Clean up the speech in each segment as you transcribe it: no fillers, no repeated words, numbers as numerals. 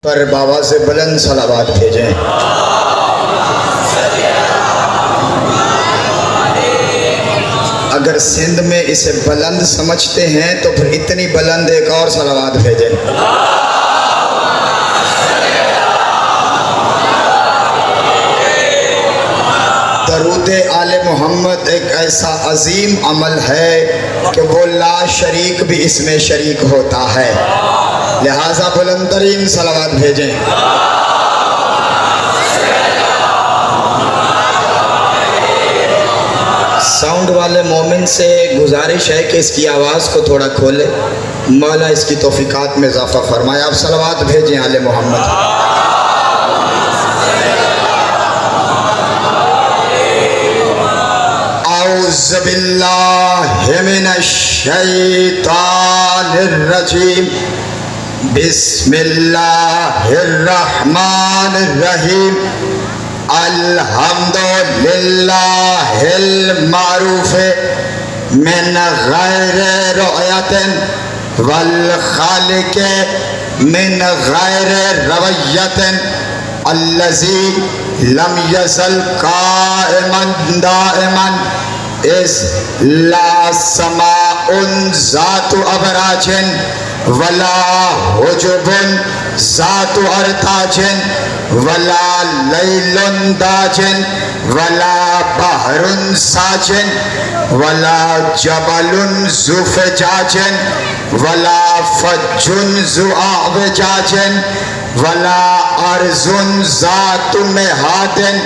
पर बाबा से बुलंद सलावात भेजें। अगर सिंध में इसे बुलंद समझते हैं तो फिर इतनी बुलंद एक और सलावात भेजें। दरूद आले मोहम्मद एक ऐसा अजीम अमल है कि वो ला शरीक भी इसमें शरीक होता है, लिहाजा बुलंद तरीन सलावात भेजें। साउंड वाले मोमिन से गुजारिश है कि इसकी आवाज़ को थोड़ा खोले, मौला इसकी तौफीकात में इजाफा फरमाए। आप सलावात भेजें आले मोहम्मद। औज़ु बिल्लाहि मिनश शैतानिर रजीम। बिस्मिल्लाहिर रहमानिर रहीम। अल्हम्दुलिल्लाहिल मारूफ मिन गैरि रुअयतिन वल खालिक मिन गैरि रवयतिन अल्लज़ी लम यज़ल काइमन दाइमन इस ला समाउन ज़ातु अबराजिन वला हुजुबुन ज़ातु अरताजिन वला लैलुन दाजिन वला बहरुन साजिन वला जबलुन ज़ुफ़जाजिन वला फज्जुन ज़ुआवजाजिन वला अर्जुन ज़ातु मिहादिन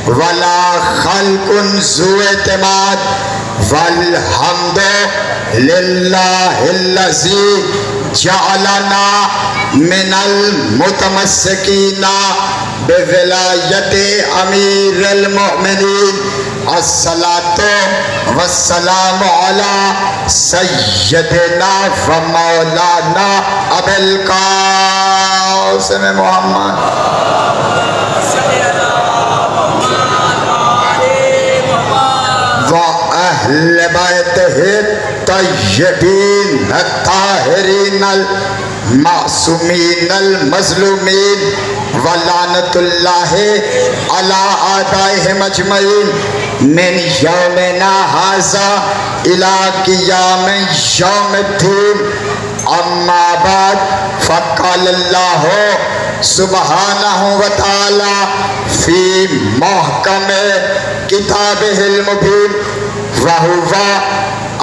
वला खल्कुन ज़ुएतमाद वल्हम्दु लिल्लाहिल्लज़ी जअलना मिनल मुतमस्सिकीना बिविलायति अमीरुल मोमिनीन। अस्सलातु वस्सलामु अला सय्यदिना व मौलाना अबुल कासिम मोहम्मद व अहले बैतिहि तय्यबीन ताहिरीनल मासूमीनल मज़लूमीन व लानतुल्लाहि अला आदाइहिम अजमईन मिन यौमिना हाज़ा इला क़ियाम यौमिद्दीन। अम्मा बाद फ़क़ालल्लाहु सुब्हानहु व तआला फ़ी मुहकम किताबिहिल मुबीन व हुवा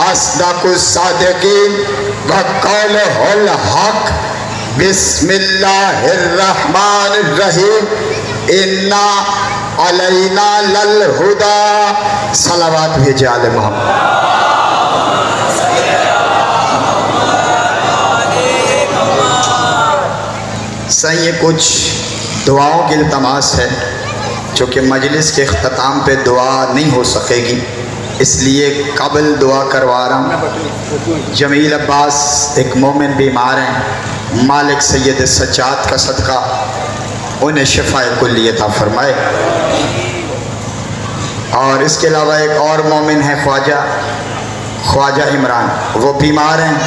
अस्दक़ुस सादिक़ीन व क़ौलुहुल हक़। बिस्मिल्लाहिर रहमानिर रहीम। इन्ना अलैना लल हुदा। सलावात भेजे आले मोहम्मद। सही ये कुछ दुआओं की इल्तमास है, जो कि मजलिस के अख्ताम पे दुआ नहीं हो सकेगी, इसलिए कबल दुआ करवा रहा हूँ। जमील अब्बास एक मोमिन बीमार हैं, मालिक सैयद सज्जाद का सदका उन्हें शिफाए कुल्ली अता फरमाए। और इसके अलावा एक और मोमिन है ख्वाजा इमरान, वो बीमार हैं,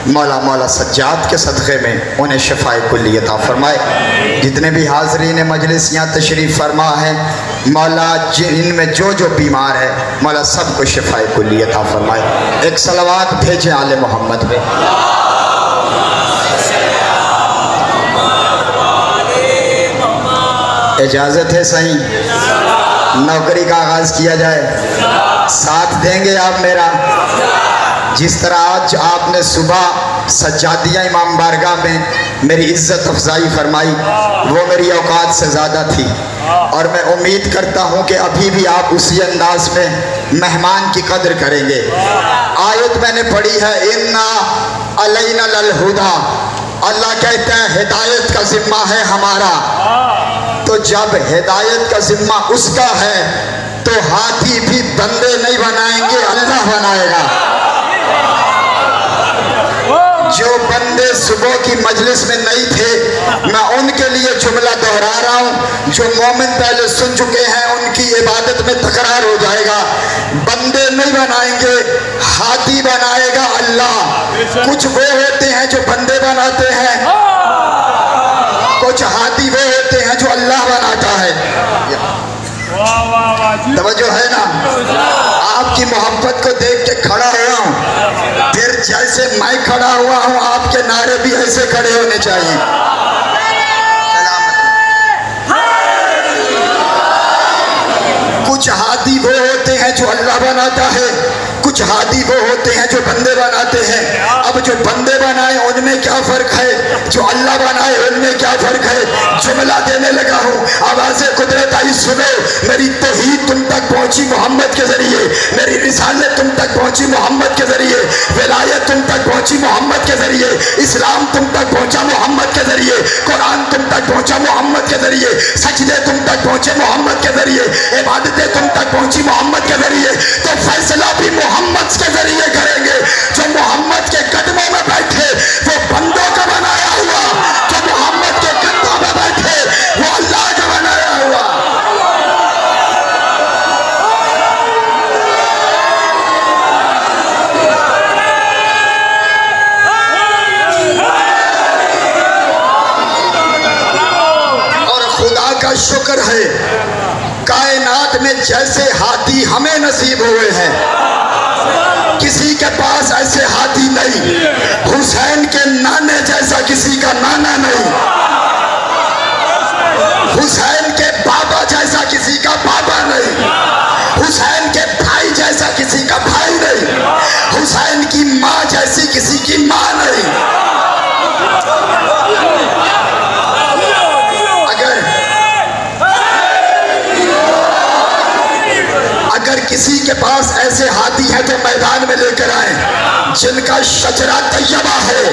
मौला सज्जाद के सदक़े में उन्हें शिफाए कुल्ली अता फरमाए। जितने भी हाज़रीन मजलिस यहाँ तशरीफ़ फरमा है, मौला जिनमें जो जो बीमार है, मौला सबको शिफाए कुल्ली अता फरमाए। एक सलावात भेजें आले मोहम्मद पे। इजाज़त है सही नौकरी का आगाज़ किया जाए, साथ देंगे आप मेरा? जिस तरह आज आपने सुबह सज्जादिया इमाम बारगाह में मेरी इज़्ज़त अफजाई फरमाई, वो मेरी औकात से ज़्यादा थी, और मैं उम्मीद करता हूँ कि अभी भी आप उसी अंदाज में मेहमान की कदर करेंगे। आयत मैंने पढ़ी है, इन्ना अलैना लल हुदा। अल्लाह कहता है हिदायत का जिम्मा है हमारा। तो जब हिदायत का जिम्मा उसका है तो हाथी भी बंदे नहीं बनाएंगे, अल्लाह बनाएगा। जो बंदे सुबह की मजलिस में नहीं थे, मैं उनके लिए जुमला दोहरा रहा हूँ। जो मोमिन पहले सुन चुके हैं उनकी इबादत में तकरार हो जाएगा। बंदे नहीं बनाएंगे, हाथी बनाएगा अल्लाह। कुछ वो होते हैं जो बंदे बनाते हैं, कुछ हाथी वो होते हैं जो अल्लाह बनाता है। तवज्जो है ना? आपकी मोहब्बत को देख के खड़ा हुआ हूँ, फिर जैसे मैं खड़ा हुआ हूँ आपके नारे भी ऐसे खड़े होने चाहिए। कुछ हाथी वो होते हैं जो अल्लाह बनाता है, कुछ हाथी वो होते हैं जो बंदे बनाते हैं। अब जो बंदे बनाए उनमें क्या फर्क है, जो अल्लाह बनाए उनमें क्या फर्क है? जुमला देने लगा हूँ, आवाज़े कुदरत आई सुनो। मेरी तौहीद तुम तक पहुँची मोहम्मद के जरिए, मेरी रिसालत तुम तक पहुँची मोहम्मद के जरिए, विलायत तुम तक पहुँची मोहम्मद के जरिए, इस्लाम तुम तक पहुँचा मोहम्मद के जरिए, कुरान तुम तक पहुँचा मोहम्मद के जरिए, सजदे तुम तक पहुँचे मोहम्मद के जरिए, इबादतें तुम तक पहुँची मोहम्मद के जरिए। तो फैसला भी मोहम्मद के जरिए करेंगे। जो मोहम्मद के कदमों में बैठे वो बंदों का बनाया हुआ, जो मोहम्मद के कदमों में बैठे वो अल्लाह का बनाया हुआ। और खुदा का शुक्र है कायनात में जैसे हाथी हमें नसीब हुए हैं, किसी के पास ऐसे हाथी नहीं। हुसैन के नाने जैसा किसी का नाना नहीं, हुसैन के बाबा जैसा किसी का बाबा नहीं, हुसैन के भाई जैसा किसी का भाई नहीं, हुसैन की माँ जैसी किसी की माँ नहीं। अगर किसी के पास ऐसे हाथी हैं तो मैदान में लेकर आए, जिनका शजरा तैयबा है।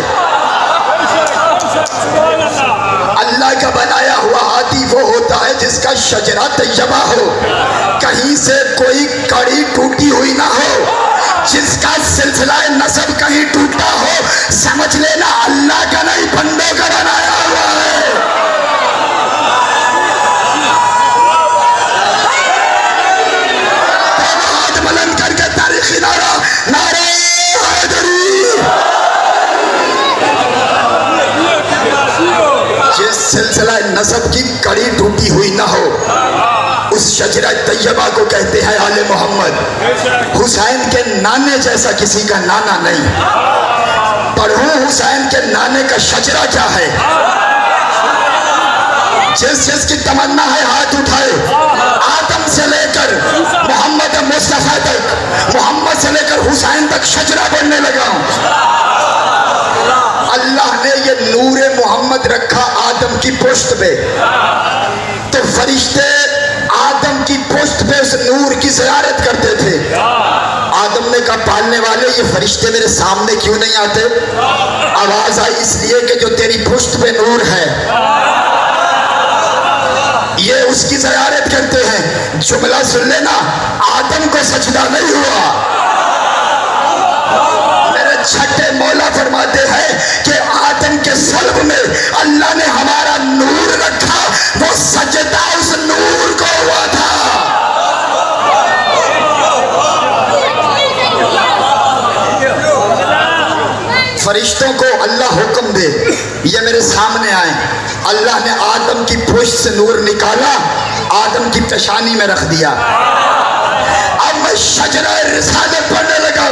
अल्लाह का बनाया हुआ हाथी वो होता है जिसका शजरा तैयबा हो, कहीं से कोई कड़ी टूटी हुई ना हो, जिसका सिलसिला नसब कहीं टूटा हो, समझ लेना अल्लाह का नहीं बंदों का बनाया हुआ है। बुलंद करके तारीखी नारा, नारे हैदरी। जिस सिलसिला नसब की कड़ी टूटी हुई ना हो, उस शजरा तैयबा को कहते हैं आले मोहम्मद। हुसैन के नाने जैसा किसी का नाना नहीं। पढ़ो हुसैन के नाने का शजरा क्या है। जिस जिसकी तमन्ना है हाथ उठाए। आदम से लेकर मोहम्मद मुस्तफा तक, मोहम्मद से लेकर हुसैन तक शजरा बनने लगा। अल्लाह ने ये नूरे मोहम्मद रखा आदम की पुश्त पे, तो फरिश्ते आदम की पुश्त पे उस नूर की ज़ियारत करते थे। आदम ने कहा पालने वाले ये फरिश्ते मेरे सामने क्यों नहीं आते? आवाज आई इसलिए कि जो तेरी पुश्त पे नूर है ये उसकी ज़ियारत करते हैं। जुमला सुन लेना, आदम को सजदा नहीं हुआ। मेरे छठे मौला फरमाते हैं कि आदम के सल्ब में अल्लाह ने हमारा नूर रखा, वो सजदा उस नूर को हुआ था। फरिश्तों को अल्लाह हुक्म दे ये मेरे सामने आए। अल्लाह ने आदम की पुश्त से नूर निकाला, आदम की पेशानी में रख दिया। अब मैं शजरा रिसालत पढ़ने लगा।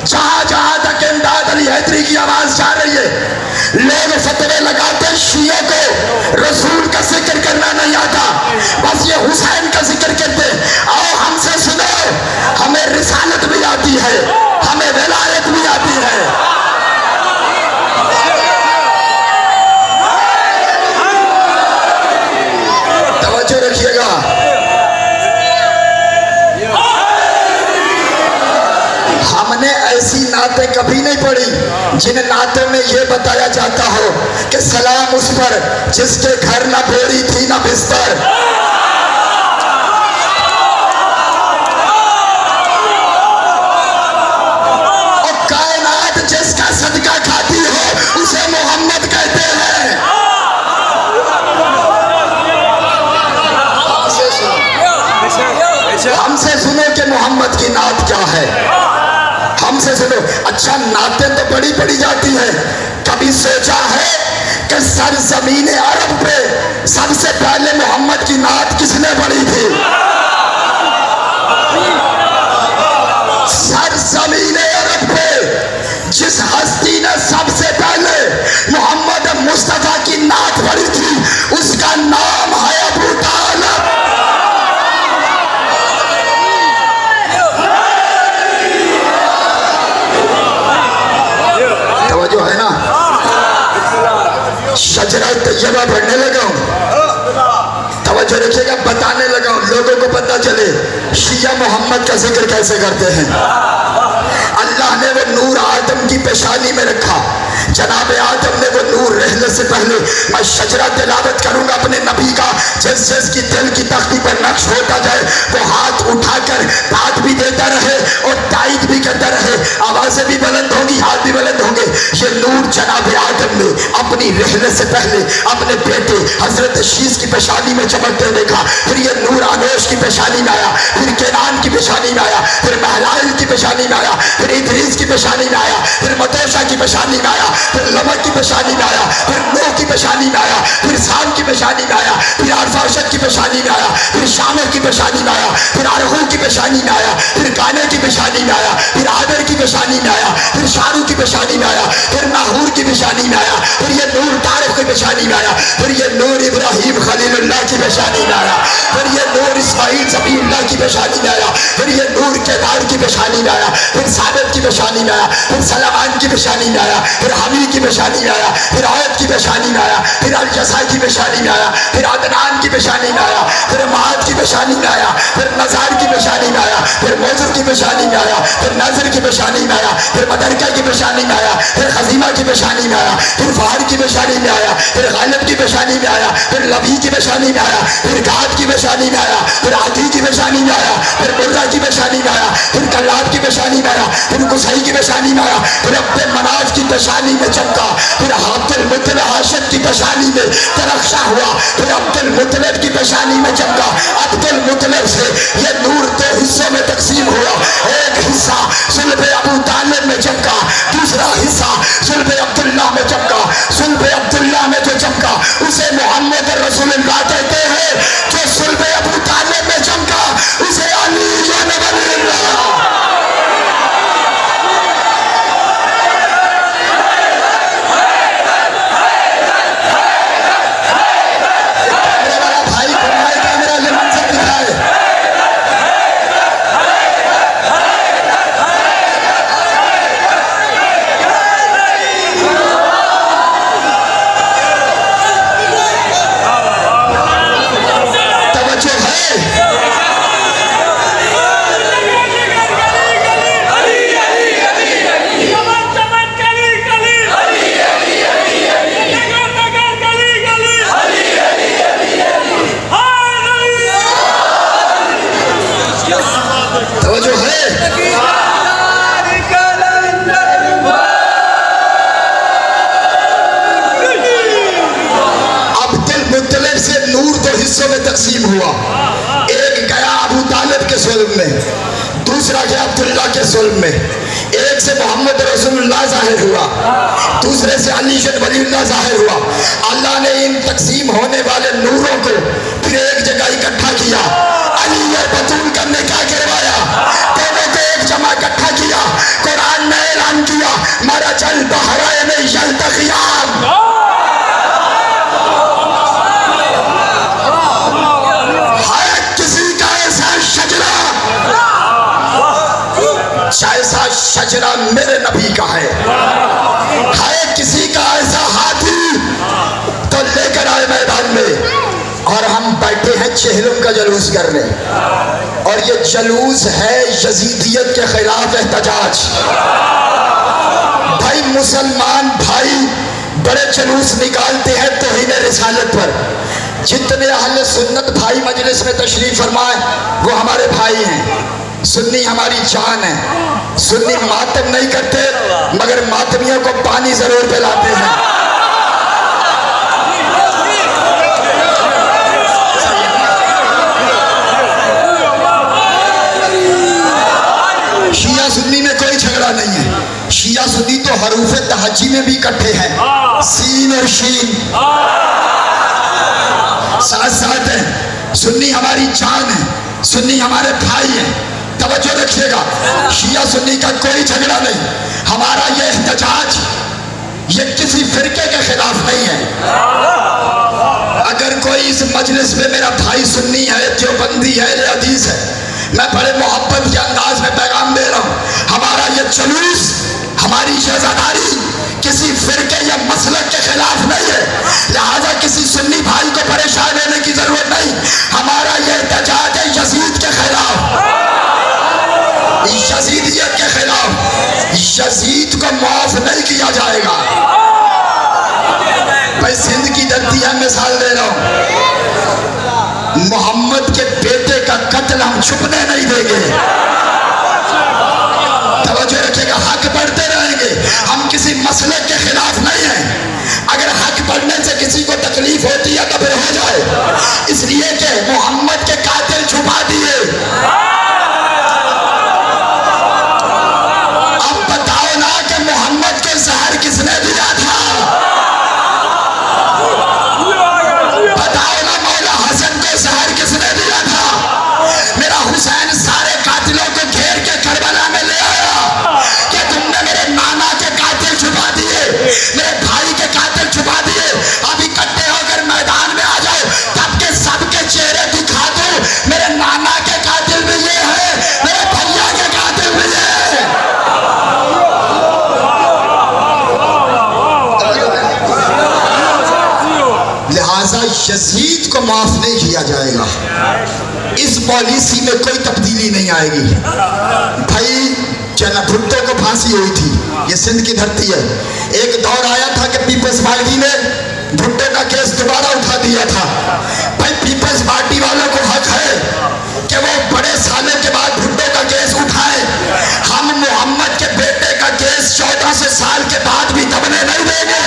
जहां जहां तक इमदाद अली हैदरी की आवाज जा रही है, लोग फतवे लगाते शियों को रसूल का जिक्र करना नहीं आता, बस ये हुसैन का जिक्र करते। आओ हमसे सुनो, हमें रिसालत भी आती है, हमें विलायत भी आती है। रखिएगा, हमने ऐसी नातें कभी नहीं पढ़ी जिन नातों में यह बताया जाता हो कि सलाम उस पर जिसके घर ना बोरी थी ना बिस्तर। और कायनात जिसका सदका खाती हो उसे मोहम्मद कहते हैं। हमसे सुनो कि मोहम्मद की नात क्या है, हमसे सुनो। अच्छा नातें तो बड़ी पड़ी जाती है, कभी सोचा है कि सरजमीन अरब पे सबसे पहले मोहम्मद की नात किसने पढ़ी थी? सरजमीन अरब पे जिस हस्ती ने सबसे पहले मोहम्मद मुस्तफा की नात पढ़ी थी उसका नाम है अबू तालिब। तवज्जो है ना? शजरा तैयबा पढ़ने लगा हूं, तवज्जो रखिएगा, बताने लगा हूं लोगों को पता चले शिया मोहम्मद का जिक्र कैसे करते हैं। अल्लाह ने वो नूर आदम की पेशानी में रखा, जनाब आदम ने वो नूर रहने से पहले, मैं शजरा तिलावत करूंगा अपने नबी का, जिस जिस की दिल की तख्ती पर नक्श होता जाए वो हाथ उठाकर बात भी देता रहे और तायद भी करता रहे, आवाजें भी बुलंद होंगी, हाथ भी बुलंद होंगे। ये नूर जनाब आदम ने अपनी रहने से पहले अपने बेटे हजरत शीश की पेशानी में चमकते देखा, फिर ये नूर आनोश की पेशानी में आया, फिर केनान की पेशानी में आया, फिर महलाइल की पेशानी में आया, फिर इद्रीस की पेशानी में आया, फिर मतोशा की पेशानी में आया, फिर लमक की पेशानी में आया, फिर नूह की पेशानी में आया, फिर साम की पेशानी में आया, फिर अरफाशत की पेशानी में आया, फिर शामह की पेशानी में आया, फिर अरहू की पेशानी में आया, फिर काने की पेशानी में आया, फिर आदर की पेशानी में आया, फिर शारू की पेशानी में आया, फिर नाहूर की पेशानी में आया, फिर ये नूर तारिफ की पेशानी में आया, फिर ये नूर इब्राहिम खलीलुल्लाह की पेशानी में आया, फिर ये नूर इस्माइल ज़बीहुल्लाह की पेशानी में आया, फिर ये नूर केदार की पेशानी में आया, फिर साबित की पेशानी में आया, फिर सलामान की पेशानी में आया, फिर हमी की पेशानी में आया, फिर आयत की पेशानी में आया, फिर अल-जसा की पेशानी में आया, फिर अदनान की पेशानी में आया, फिर माद की पेशानी में आया, फिर नजार की पेशानी में आया, फिर मौजूद की पेशानी में आया, फिर नाजिर की पेशानी में आया, फिर मदरका की पेशानी में आया, फिर खजीमा की पेशानी में आया, फिर फार की पेशानी में आया, फिर गालिब की पेशानी में आया, फिर लभी की पेशानी में आया, फिर गाद की पेशानी में आया, फिर आदी की पेशानी में आया, फिर मुर्जा की पेशानी में आया, फिर कल्लाब की पेशानी में आया, फिर कुसई की पेशानी में आया, फिर अब्दे मनाफ की पेशानी में चमका, फिर अब्दुल मुत्तलिब हाशिम की पेशानी में तरक्शा हुआ, फिर अब्दुल मुत्तलिब की पेशानी में चमका। अब्दुल मुत्तलिब से ये नूर दो हिस्सों में तकसीम हुआ, एक हिस्सा सुल्ब अबू तालिब में चमका, दूसरा हिस्सा सुल्ब अब्दुल्लाह में चमका। सुल्ब अब्दुल्लाह में जो चमका उसे मोहम्मद रसूलुल्लाह कहते हैं, जो सुल्ब अबू तालिब में चमका उसे अली इब्न वलीउल्लाह। तकसीम हुआ, एक गया अबू तालिब के सुल्ब में, दूसरा गया अब्दुल्ला के सुल्ब में। एक से मोहम्मद रसूलुल्लाह जाहिर हुआ, दूसरे से अली इब्न वलीउल्लाह जाहिर हुआ। अल्लाह ने इन तकसीम होने वाले नूरों को फिर एक जगह इकट्ठा किया, अली और बतूल का निकाह करवाया, दोनों को एक जमा इकट्ठा किया, कुरान में ऐलान किया मरजल बहरैन यल्तक़ियान। ऐसा शजरा मेरे नबी का है किसी का ऐसा हाथी तो लेकर आए मैदान में। और हम बैठे हैं चेहलम का जलूस करने, और ये जलूस है यजीदियत के खिलाफ एहतजाज। भाई मुसलमान भाई बड़े जलूस निकालते हैं तौहीन रिसालत पर। जितने अहले सुन्नत भाई मजलिस में तशरीफ फरमाए वो हमारे भाई हैं, सुन्नी हमारी जान है। सुन्नी मातम नहीं करते मगर मातमियों को पानी जरूर पिलाते हैं। शिया सुन्नी में कोई झगड़ा नहीं है, शिया सुन्नी तो हरूफ तहज्जी में भी इकट्ठे हैं। सीन सीन और शीन साथ साथ है। सुन्नी हमारी जान है, सुन्नी हमारे भाई हैं। तवज्जो रखिएगा, शिया सुन्नी का कोई झगड़ा नहीं। हमारा ये एहतजाज ये किसी फिरके के खिलाफ नहीं है। अगर कोई इस मजलिस में मेरा भाई सुन्नी है, देवबंदी है, ये हदीस है, मैं बड़े मोहब्बत के अंदाज में पैगाम दे रहा हूँ। हमारा ये जुलूस, हमारी शहजादारी किसी फिरके या मसलक के खिलाफ नहीं है। लिहाजा किसी सुन्नी भाई को परेशान होने की जरूरत नहीं। हमारा ये एहतजाज है यजीद के खिलाफ, यजीदियत के खिलाफ। यजीद को माफ नहीं किया जाएगा। मैं सिंध की धरती है मिसाल दे रहा हूं। मोहम्मद के बेटे का कत्ल हम छुपने नहीं देंगे। तवज्जो रखिएगा, हक बढ़ते रहेंगे। हम किसी मसले के खिलाफ नहीं हैं। अगर हक बढ़ने से किसी को तकलीफ होती है तो फिर हो जाए, इसलिए कि मोहम्मद के कातिल छुपा दिए। जहर किसने दिया था? बताओ ना, मौला हसन को जहर किसने दिया था? मेरा हुसैन सारे कातिलों को घेर के करबला में ले आया कि तुमने मेरे नाना के कातिल छुपा दिए, मेरे भाई के कातिल छुपा दिए। अब इकट्ठे होकर मैदान में आ जाओ, तब के सबके चेहरे दिखा दो। मेरे नाना के कातिल भी ये है, मेरे भैया के कातिल भी ये है। यजीद को माफ नहीं किया जाएगा। इस पॉलिसी में कोई तब्दीली नहीं आएगी। भाई जना भुट्टो को फांसी हुई थी, ये सिंध की धरती है। एक दौर आया था कि पीपल्स पार्टी ने भुट्टो का केस दोबारा उठा दिया था। भाई पीपल्स पार्टी वालों को हक है कि वो बड़े सालों के बाद भुट्टो का केस उठाए। हम मोहम्मद के बेटे का केस 1400 साल के बाद भी दबने नहीं देंगे।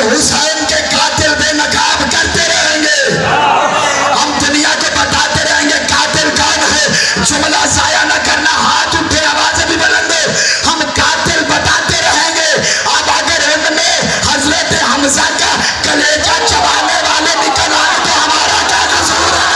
हुसैन के कातिल बेनकाब करते रहेंगे। हम दुनिया को बताते रहेंगे कातिल कौन है। जुमला जाया न करना, हाथ उठे, आवाजें भी बुलंद हो। हम कातिल बताते रहेंगे। अब अगर इनमें हजरत हमजा का कलेजा चबाने वाले निकल आए तो हमारा क्या कसूर है?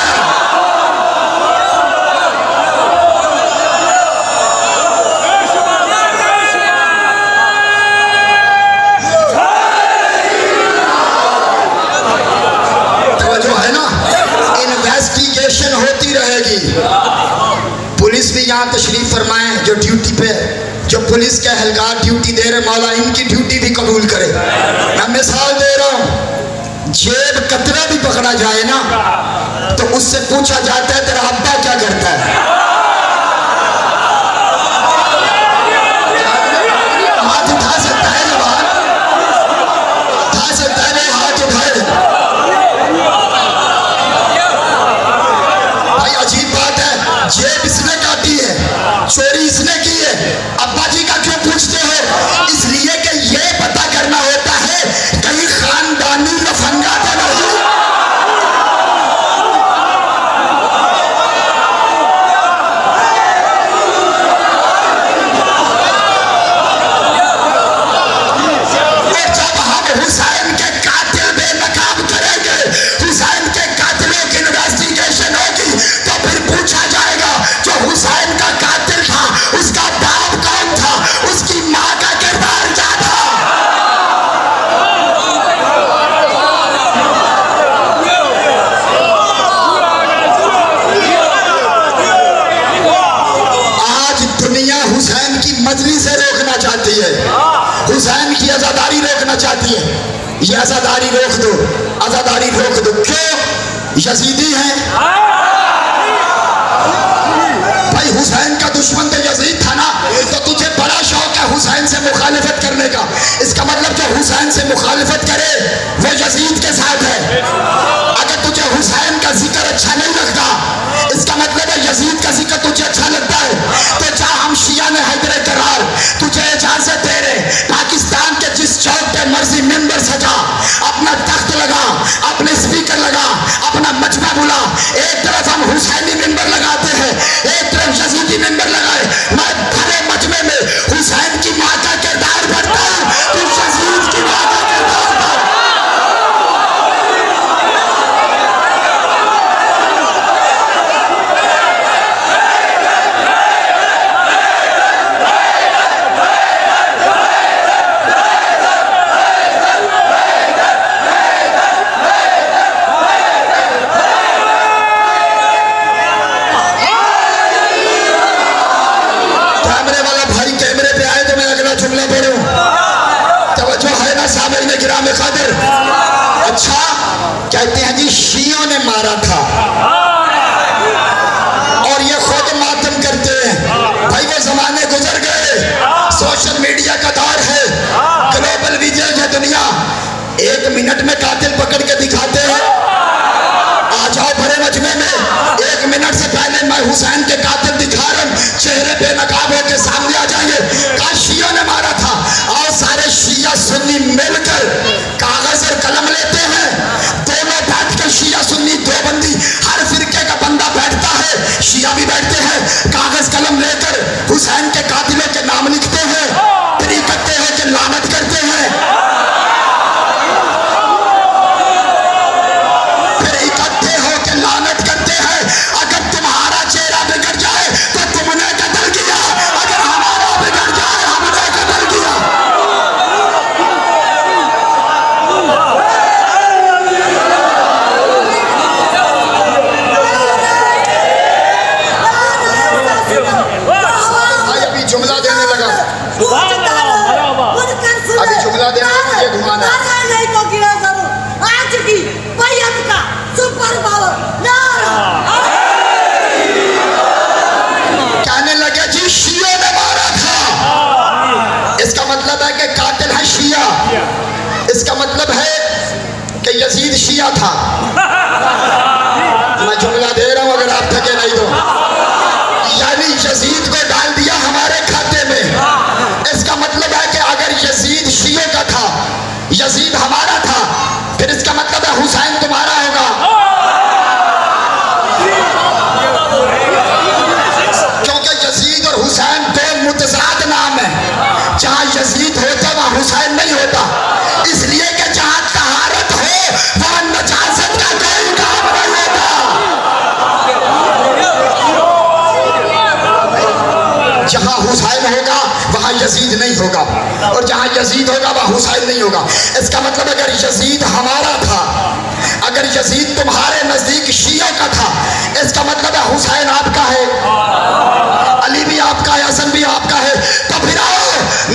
होती रहेगी। पुलिस भी यहाँ तशरीफ फरमाए जो ड्यूटी पे, जो पुलिस के एहलकार ड्यूटी दे रहे, मौला इनकी ड्यूटी भी कबूल करे। मैं मिसाल दे रहा हूँ, जेब कतरा भी पकड़ा जाए ना तो उससे पूछा जाता है तेरा अब्बा क्या करता है? हाथ उठा सकता है जवान, उठा सकता है, नहीं हाथ उठाए। अजीब बात है, जेब इसने काटी है, चोरी इसने की है, अब्बा जी का क्यों पूछते हो? इसलिए कि ये पता करना होता है कहीं खानदानी लफंगा तो नहीं। और जब हम हुसैन के कातिल बेनकाब करेंगे, हुसैन के कातिलों की इन्वेस्टिगेशन होगी, तो फिर पूछा जाएगा जो हुसैन का कातिल था उसका बाप कौन था, उसकी मां का किरदार क्या था? आज दुनिया हुसैन की मजलिसें रोकना चाहती है, हुसैन की आजादारी रोकना चाहती है। ये आजादारी रोक दो, आजादारी रोक दो। क्यों? यजीदी हैं। भाई हुसैन का दुश्मन तो यजीद था ना, तो तुझे बड़ा शौक है हुसैन से मुखालिफत करने का। इसका मतलब जो हुसैन से मुखालिफत करे वो यजीद के साथ है। अगर तुझे हुसैन का जिक्र अच्छा नहीं लगता, इसका मतलब है यजीद का जिक्र तुझे अच्छा लगता है, तो जा हम शिया ने हैदर करार तुझे इजाजत दे रहे, पाकिस्तान के जिस चौक पे मर्जी मिंबर सजा, अपना तख्त लगा, अपने स्पीकर लगा, अपना मजमा बुला, एक तरफ हम हुसैनी मिंबर लगा जुमला पढ़ूं? तवज्जो है ना साबिर ने गिराम कदर? अच्छा, कहते हैं जी शियों ने मारा था और ये खुद मातम करते हैं। भाई वो जमाने गुजर गए, सोशल मीडिया का दौर है, ग्लोबल विजन है दुनिया। 1 मिनट में कातिल पकड़ के दिखाते हैं। आ जाओ भरे मजमे में, 1 मिनट से पहले मैं हुसैन के कातिल दिखा रहा हूं, चेहरे बेनकाब होकर सामने आ जाएंगे। कहा शियों ने मारा था, और सारे शिया सुन्नी मिलकर कागज और कलम लेते हैं, दोनों बैठकर शिया सुन्नी देवबंदी हर फिरके का बंदा बैठता है, शिया भी बैठते हैं, कागज कलम लेकर हुसैन के कातिलों के नाम लिखते हैं, फिर इकट्ठे होकर लानत करते हैं, फिर इकट्ठे होकर लानत करते हैं। अगर तुम्हारा चेहरा बिगड़ जाए तो तुमने कत्ल किया, अगर हमारा बिगड़ जाए हमने कत्ल किया। अभी जुमला देने लगा, अभी जुमला देने लगा, मुझे घुमाना आज की बैयत का सुपर पावर कहने लगे जी शियों ने मारा था, इसका मतलब है कि कातिल है शिया, इसका मतलब है कि यजीद शिया था। मैं जुमला दे रहा हूं, अगर आप थके नहीं तो। यानी यजीद को डाल दिया हमारे खाते में, इसका मतलब है कि अगर यजीद शियों का था, यजीद हमारा था, फिर इसका मतलब है हुसैन तुम्हारा होगा। क्योंकि यजीद और हुसैन दो मुतजाद नाम है, जहां यजीद होता वहां हुसैन नहीं होता, इसलिए कि जहां तहारत हो वहां नजासत का कोई काम नहीं होता। जहां हुसैन होगा वहां यजीद नहीं होगा, और जहां यजीद होगा वहां हुसैन नहीं होगा। इसका मतलब अगर यजीद हमारा था, अगर यजीद तुम्हारे नजदीक शिया का था, इसका मतलब है हुसैन आपका है, अली भी आपका है, हसन भी आपका है। तो फिर आओ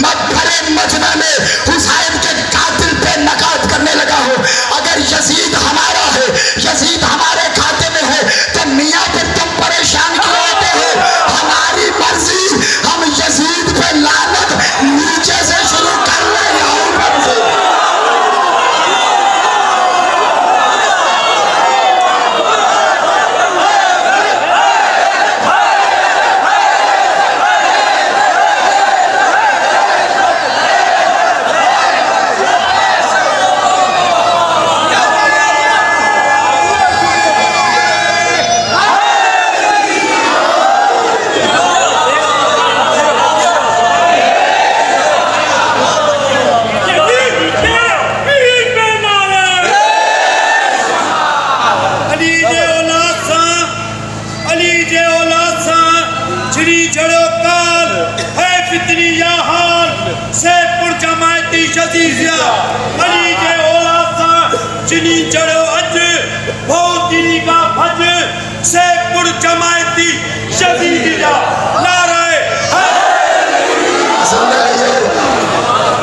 मैं भरे मजमे में हुसैन के कातिल पे नकात करने लगा हूं। अगर यजीद हमारा है, यजीद हमारे खाते में है, तो मियां फिर तुम परेशान क्यों होते हो? हमारी मर्जी, हम यजीद पे लानत नीचे से शुरू कर ले या ऊपर से।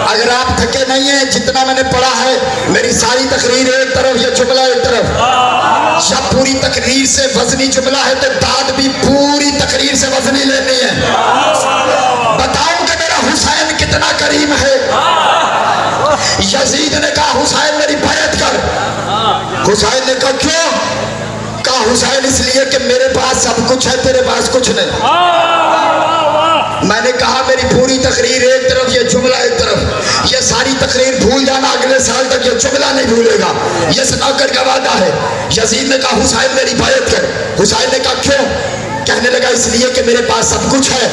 अगर आप थके नहीं हैं, जितना मैंने पढ़ा है, मेरी सारी तकरीर एक तरफ, ये जुमला एक तरफ। जब पूरी तकरीर से वजनी जुमला है तो दाद भी पूरी तकरीर से वजनी लेनी है। बताऊं कि मेरा हुसैन कितना करीम है। यजीद ने कहा हुसैन मेरी बैत कर, हुसैन ने कहा क्यों? कहा हुसैन इसलिए कि मेरे पास सब कुछ है, तेरे पास कुछ नहीं। मैंने कहा मेरी पूरी तकरीर एक तरफ, ये जुमला एक तरफ, ये सारी तकरीर भूल जाना, अगले साल तक ये जुमला नहीं भूलेगा, ये सदाकत का वादा है। यजीद ने कहा हुसैन मेरी बैत कर, हुसैन ने कहा क्यों? कहने लगा इसलिए कि मेरे पास सब कुछ है,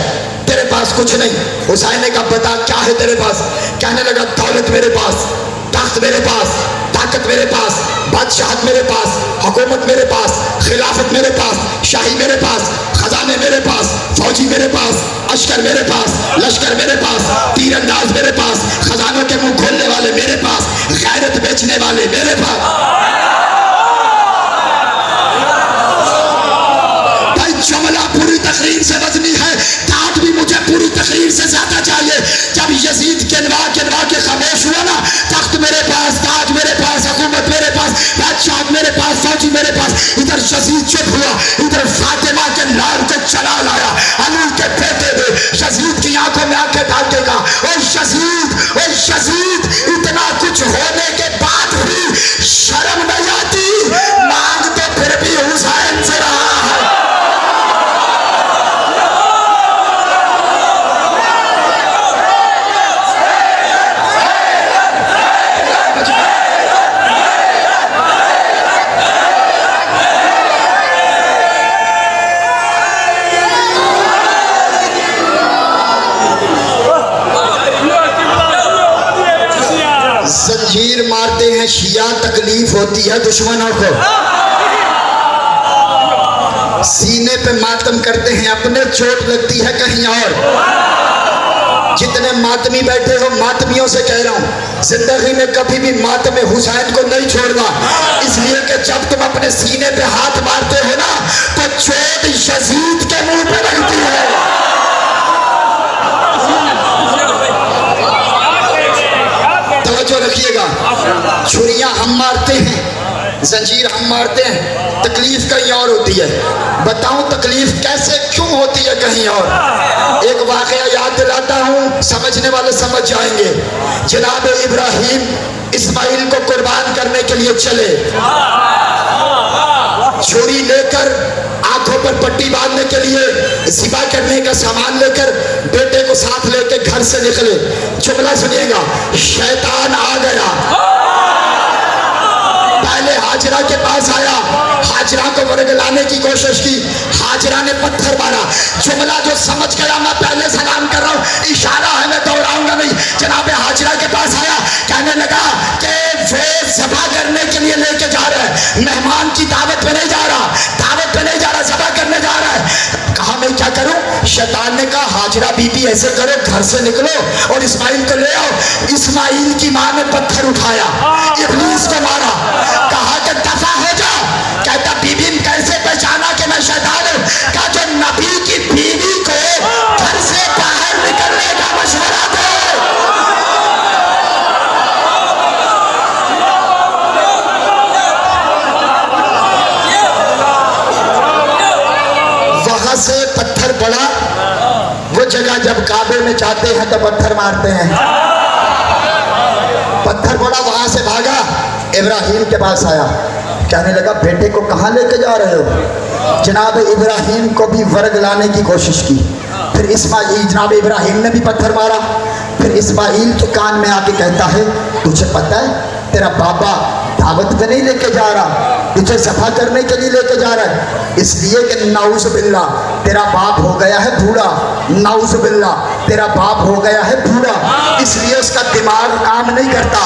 तेरे पास कुछ नहीं। हुसैन ने कहा बता क्या है तेरे पास? कहने लगा दौलत मेरे पास, तख्त मेरे पास, ताकत मेरे पास, बादशाहत मेरे पास, हुकूमत मेरे पास, खिलाफत मेरे पास, शाही मेरे पास, खजाने मेरे पास, फौजी मेरे पास, अश्कर मेरे पास, लश्कर मेरे पास, तीरंदाज मेरे पास, खजानों के मुंह खोलने वाले मेरे पास, गैरत बेचने वाले मेरे पास। भाई जुमला पूरी तकरीर से वजनी है, दाद भी मुझे पूरी तकरीर से ज्यादा चाहिए। जब यजीद हैं शिया, तकलीफ होती है दुश्मनों को। सीने पे मातम करते हैं अपने, चोट लगती है कहीं और। जितने मातमी बैठे हो, मातमियों से कह रहा हूं, जिंदगी में कभी भी मातम हुसैन को नहीं छोड़ना। इसलिए कि जब तुम अपने सीने पे हाथ मारते हो ना, तो चोट यजीद के मुंह पे लगती है। तवज्जो रखिएगा, छुरियां हम मारते हैं, जंजीर हम मारते हैं, तकलीफ कहीं और होती है। बताऊं तकलीफ कैसे क्यों होती है कहीं और। एक वाकया याद दिलाता हूं, समझने वाले समझ जाएंगे। जनाब इब्राहिम इस्माइल को कुर्बान करने के लिए चले, छुरी लेकर, आंखों पर पट्टी बांधने के लिए, ज़िबा करने का सामान लेकर बेटे को साथ लेकर घर से निकले। जुमला सुनिएगा, शैतान आ गया। पहले हाजरा के पास आया, हाजरा को वर्गलाने की कोशिश की, हाजरा ने पत्थर मारा। जुमला जो समझ गया, मैं पहले सलाम कर रहा हूं, इशारा है, मैं दोहराऊंगा नहीं। जनाब हाजरा के पास आया, कहने लगा कि वो ज़बा करने के लिए लेके जा रहा है, मेहमान की दावत पे नहीं जा रहा, दावत पे नहीं जा रहा, ज़बा करने जा रहा है। कहा मैं क्या करूं? शैतान ने कहा हाजरा बीबी ऐसे करो, घर से निकलो और इस्माइल को ले आओ। इस्माइल की मां ने पत्थर उठाया, इब्लीस को मारा, कहा कि दफा हो जाओ। कहता बीबी कैसे पहचाना कि मैं शैतान हूं? कहा जो नबी की बीवी को घर से बाहर निकलने का मशवरा दे। वहां से पत्थर पड़ा। वो जगह जब काबे में जाते हैं तो पत्थर मारते हैं। पत्थर पड़ा, वहां से भागा, इब्राहिम के पास आया, कहने लगा बेटे को कहाँ लेके जा रहे हो? जनाब इब्राहिम को भी वर्ग लाने की कोशिश की। फिर इस्माइल, जनाब इब्राहिम ने भी पत्थर मारा। फिर इस्माइल के कान में आके कहता है तुझे पता है तेरा बाबा दावत पे नहीं लेके जा रहा, तुझे सफा करने के लिए लेके जा रहा है। इसलिए कि नाउज़ बिल्ला तेरा बाप हो गया है बूढ़ा, नाउज़ बिल्ला तेरा बाप हो गया है बूढ़ा, इसलिए उसका दिमाग काम नहीं करता।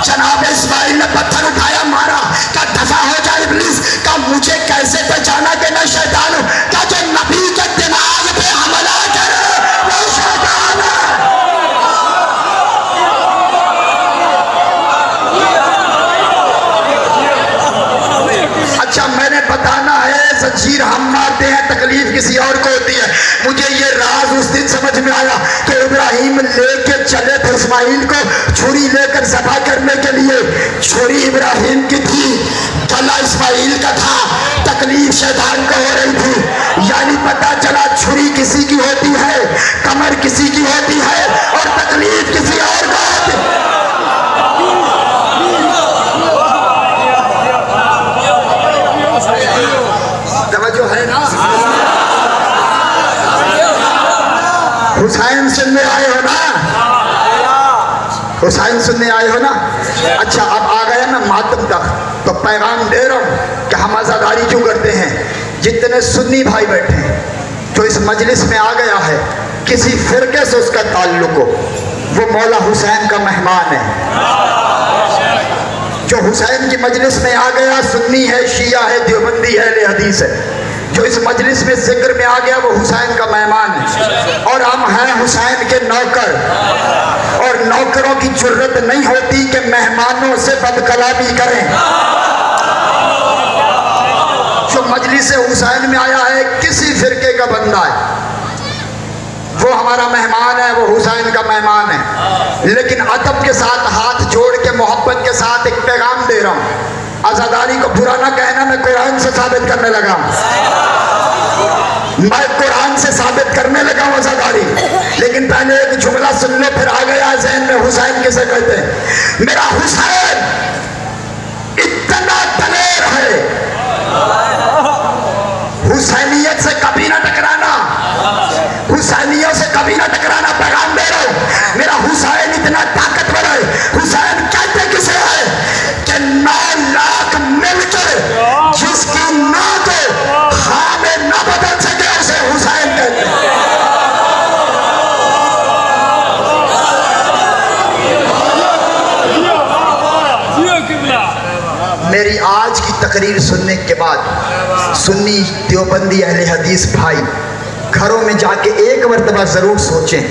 जनाब इस्माइल ने पत्थर उठाया, मारा, का दफा हो जाए इब्लीस। का मुझे कैसे पहचाना कि मैं शैतान हूं? का जो नबी के दिमाग पे हमला करे वो शैतान है। अच्छा मैंने बताना है, जंजीर हम मारते हैं, तकलीफ किसी और को होती है। मुझे ये राज उस दिन समझ में आया कि इब्राहिम लेके चले थे इस्माइल को, छुरी लेकर ज़बा करने के लिए। छुरी इब्राहिम की थी, गला इस्माइल का था, तकलीफ शैतान को हो रही थी। यानी पता चला छुरी किसी की होती है, कमर किसी की होती है और तकलीफ किसी और को होती है। जो है ना, हुसैन सुनने आए हो ना, हुसैन सुनने आए हो ना। अच्छा अब आ गया ना मातम तक, तो पैगाम दे रहा हूं कि हम आज़ादारी क्यों करते हैं। जितने सुन्नी भाई बैठे हैं, जो इस मजलिस में आ गया है किसी फिरके से उसका ताल्लुक हो, वो मौला हुसैन का मेहमान है। जो हुसैन की मजलिस में आ गया, सुन्नी है, शिया है, देवबंदी है, अहले हदीस है, जो इस मजलिस में जिक्र में आ गया वो हुसैन का मेहमान है। और हम हैं हुसैन के नौकर, और नौकरों की जरूरत नहीं होती कि मेहमानों से बदकलामी करें। जो मजलिस हुसैन में आया है किसी फिरके का बंदा है, वो हमारा मेहमान है, वो हुसैन का मेहमान है। लेकिन अदब के साथ हाथ जोड़ के मोहब्बत के साथ एक पैगाम दे रहा हूँ, आज़ादारी को बुरा ना कहना, मैं कुरान से साबित करने लगा हूँ, मैं कुरान से साबित करने लगा हूँ आज़ादारी। लेकिन पहले एक जुमला सुन लो, फिर आ गया ज़हन में हुसैन किसे कहते हैं। मेरा हुसैन इतना दलेर है, हुसैनियत से कभी ना टकराना, हुसैनियों से कभी ना टकराना, पैगाम दे रहा हूं। मेरा हुसैन इतना ताकतवर है, हुसैन कहते किसे है कि 9 लाख मिलकर जिसकी ना को हाँ में ना बदल सके उसे हुसैन कहते हैं। तकरीर सुनने के बाद सुन्नी देवबंदी अहले हदीस भाई घरों में जाके एक मरतबा ज़रूर सोचें,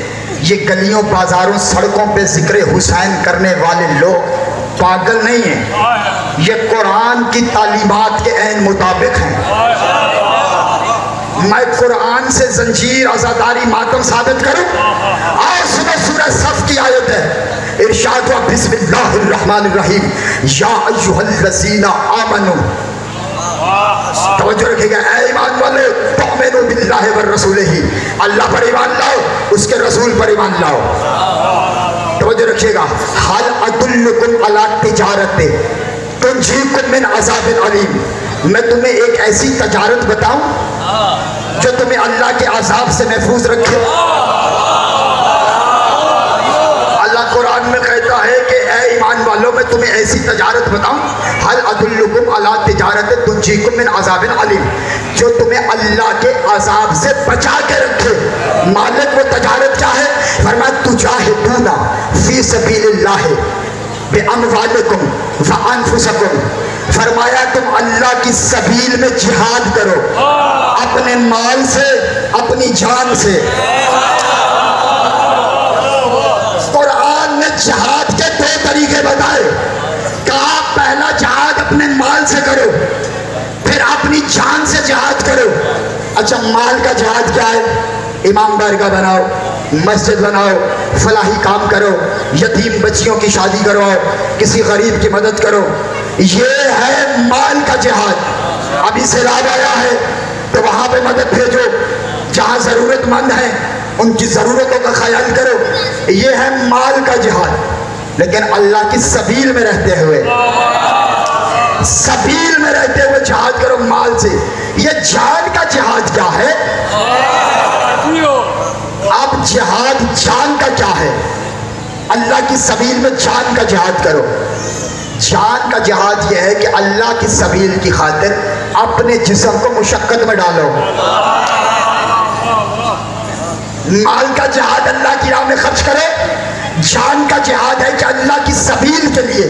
ये गलियों बाज़ारों सड़कों पे ज़िक्र हुसैन करने वाले लोग पागल नहीं हैं, ये कुरान की तालीमात के ऐन मुताबिक हैं। मैं कुरान से जंजीर आज़ादारी मातम साबित करूं? और सुबह सूरह सफ की आयत है, इरशाद हुआ बिस्मिल्लाहिर्रहमानिर्रहीम या अय्युहल्लज़ीना आमनू। तवज्जो रखिएगा, ऐ ईमान वाले, तुमिनु बिल्लाहि व रसूलिही, अल्लाह पर ईमान लाओ, उसके रसूल पर ईमान लाओ। तवज्जो रखिएगा, हल अदुल्लुकुम अला तिजारत तुंजीकुम मिन अज़ाबिन अलीम, मैं तुम्हें एक ऐसी तजारत बताऊं जो तुम्हें अल्लाह के अजाब से महफूज रखे। अल्लाह कुरान में कहता है कि ऐ ईमान वालों, मैं तुम्हें ऐसी तजारत बताऊं, हल अदुल्लुकुम अला तिजारत तुंजीकुम मिन अज़ाबिन अलीम, जो तुम्हें अल्लाह के अजाब से बचा के रखे। मालिक वो तजारत क्या है? फरमाया तुजाहिदूना फी सबीलिल्लाह बिअमवालिकुम व अनफुसकुम, फरमाया तुम अल्लाह की सबील में जिहाद करो, अपने माल से, अपनी जान से। कुरान ने जिहाद के दो तरीके बताए, कहा पहला जिहाद अपने माल से करो, फिर अपनी जान से जिहाद करो। अच्छा, माल का जिहाद क्या है? इमाम बारगाह बनाओ, मस्जिद बनाओ, फलाही काम करो, यतीम बच्चियों की शादी करवाओ, किसी गरीब की मदद करो, ये है माल का जिहाद। अभी सैलाब आया है तो वहां पे मदद भेजो, जहां जरूरतमंद है उनकी जरूरतों का ख्याल करो, ये है माल का जिहाद। लेकिन अल्लाह की सबील में रहते हुए, सबील में रहते हुए जिहाद करो माल से। ये जान का जिहाद क्या है? अब जिहाद जान का क्या है? अल्लाह की सबील में जान का जिहाद करो। जान का जिहाद यह है कि अल्लाह की सबील की खातिर अपने जिस्म को मुशक्कत में डालो। माल का जिहाद अल्लाह की राह में खर्च करो। जान का जिहाद है कि अल्लाह की सबील के लिए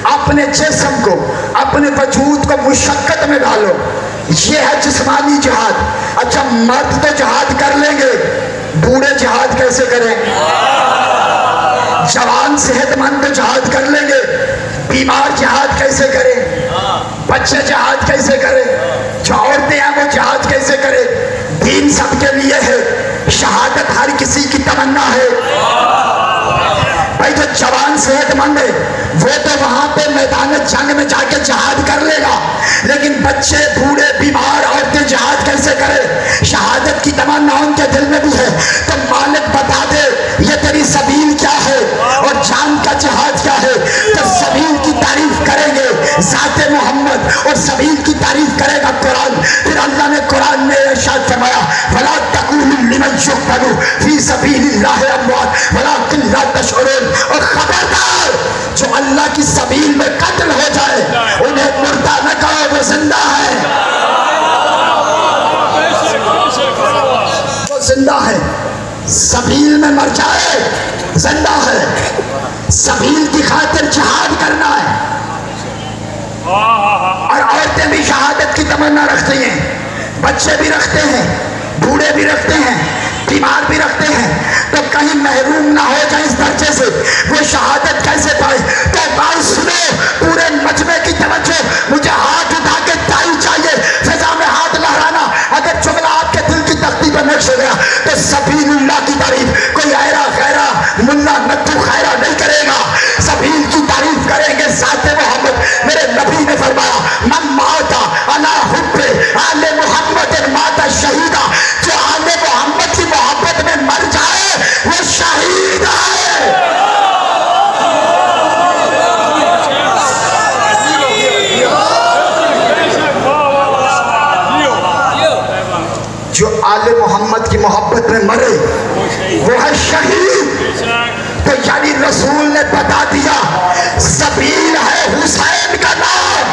अपने जिस्म को, अपने वजूद को मुशक्कत में डालो। ये है जिस्मानी जिहाद। अच्छा, मर्द तो जिहाद कर लेंगे, बूढ़े जिहाद कैसे करें? जवान सेहतमंद तो जिहाद कर लेंगे, बीमार जिहाद कैसे करें? बच्चे जिहाद कैसे करें? जो औरतें हैं वो जिहाद कैसे करें? दीन सबके लिए है, शहादत हर किसी की तमन्ना है। भाई जो जवान सेहतमंद है वो तो वहां पे मैदान जंग में जाके जिहाद कर लेगा, लेकिन बच्चे, बूढ़े, बीमार, औरतें जिहाद कैसे करें? शहादत की तमन्ना उनके दिल में भी है। तो मालिक बता दे ये तेरी सबील क्या है और जान का जिहाद क्या है। तो सबील की तारीफ करेंगे ज़ाते मोहम्मद और सबील की तारीफ करेगा कुरान। फिर अल्लाह ने कुरान में इरशाद फरमाया, वला तकूलू लिमन युक़तलू फी सबीलिल्लाहि अमवात वलाकिन ला तशऊरून, और खबरदार जो अल्लाह की सबील में कत्ल हो जाए उन्हें मुर्दा न कहो, वो जिंदा है, वो जिंदा है। सबील में मर जाए जिंदा है। सबील की खातिर जिहाद करना है। और औरतें भी शहादत की तमन्ना रखती हैं, बच्चे भी रखते हैं, बूढ़े भी रखते हैं, बीमार भी रखते हैं। तो कहीं महरूम ना हो जाए इस दर्जे से, वो शहादत कैसे पाए? तो बात सुनो, पूरे मजमे की तवज्जो, मुझे हाथ उठा के ताई चाहिए, फिजा में हाथ लहराना। अगर जुमला आपके दिल की तख्ती पर नक्श हो गया तो सबीलुल्लाह की तारीफ कोई ऐरा खैरा मुल्ला नत्थू खैरा नहीं करेगा। सबील की तारीफ करेंगे ज़ाते मोहम्मद। मेरे नबी ने फरमाया, मन माता अला हुब्बे आले मोहम्मद माता शहीदा, जो आले मोहम्मद की मोहब्बत में मर जाए वो शहीद है। जो आले मोहम्मद की मोहब्बत में मरे वो है शहीद। तो यानी रसूल ने बता दिया सबील है हुसैन का नाम।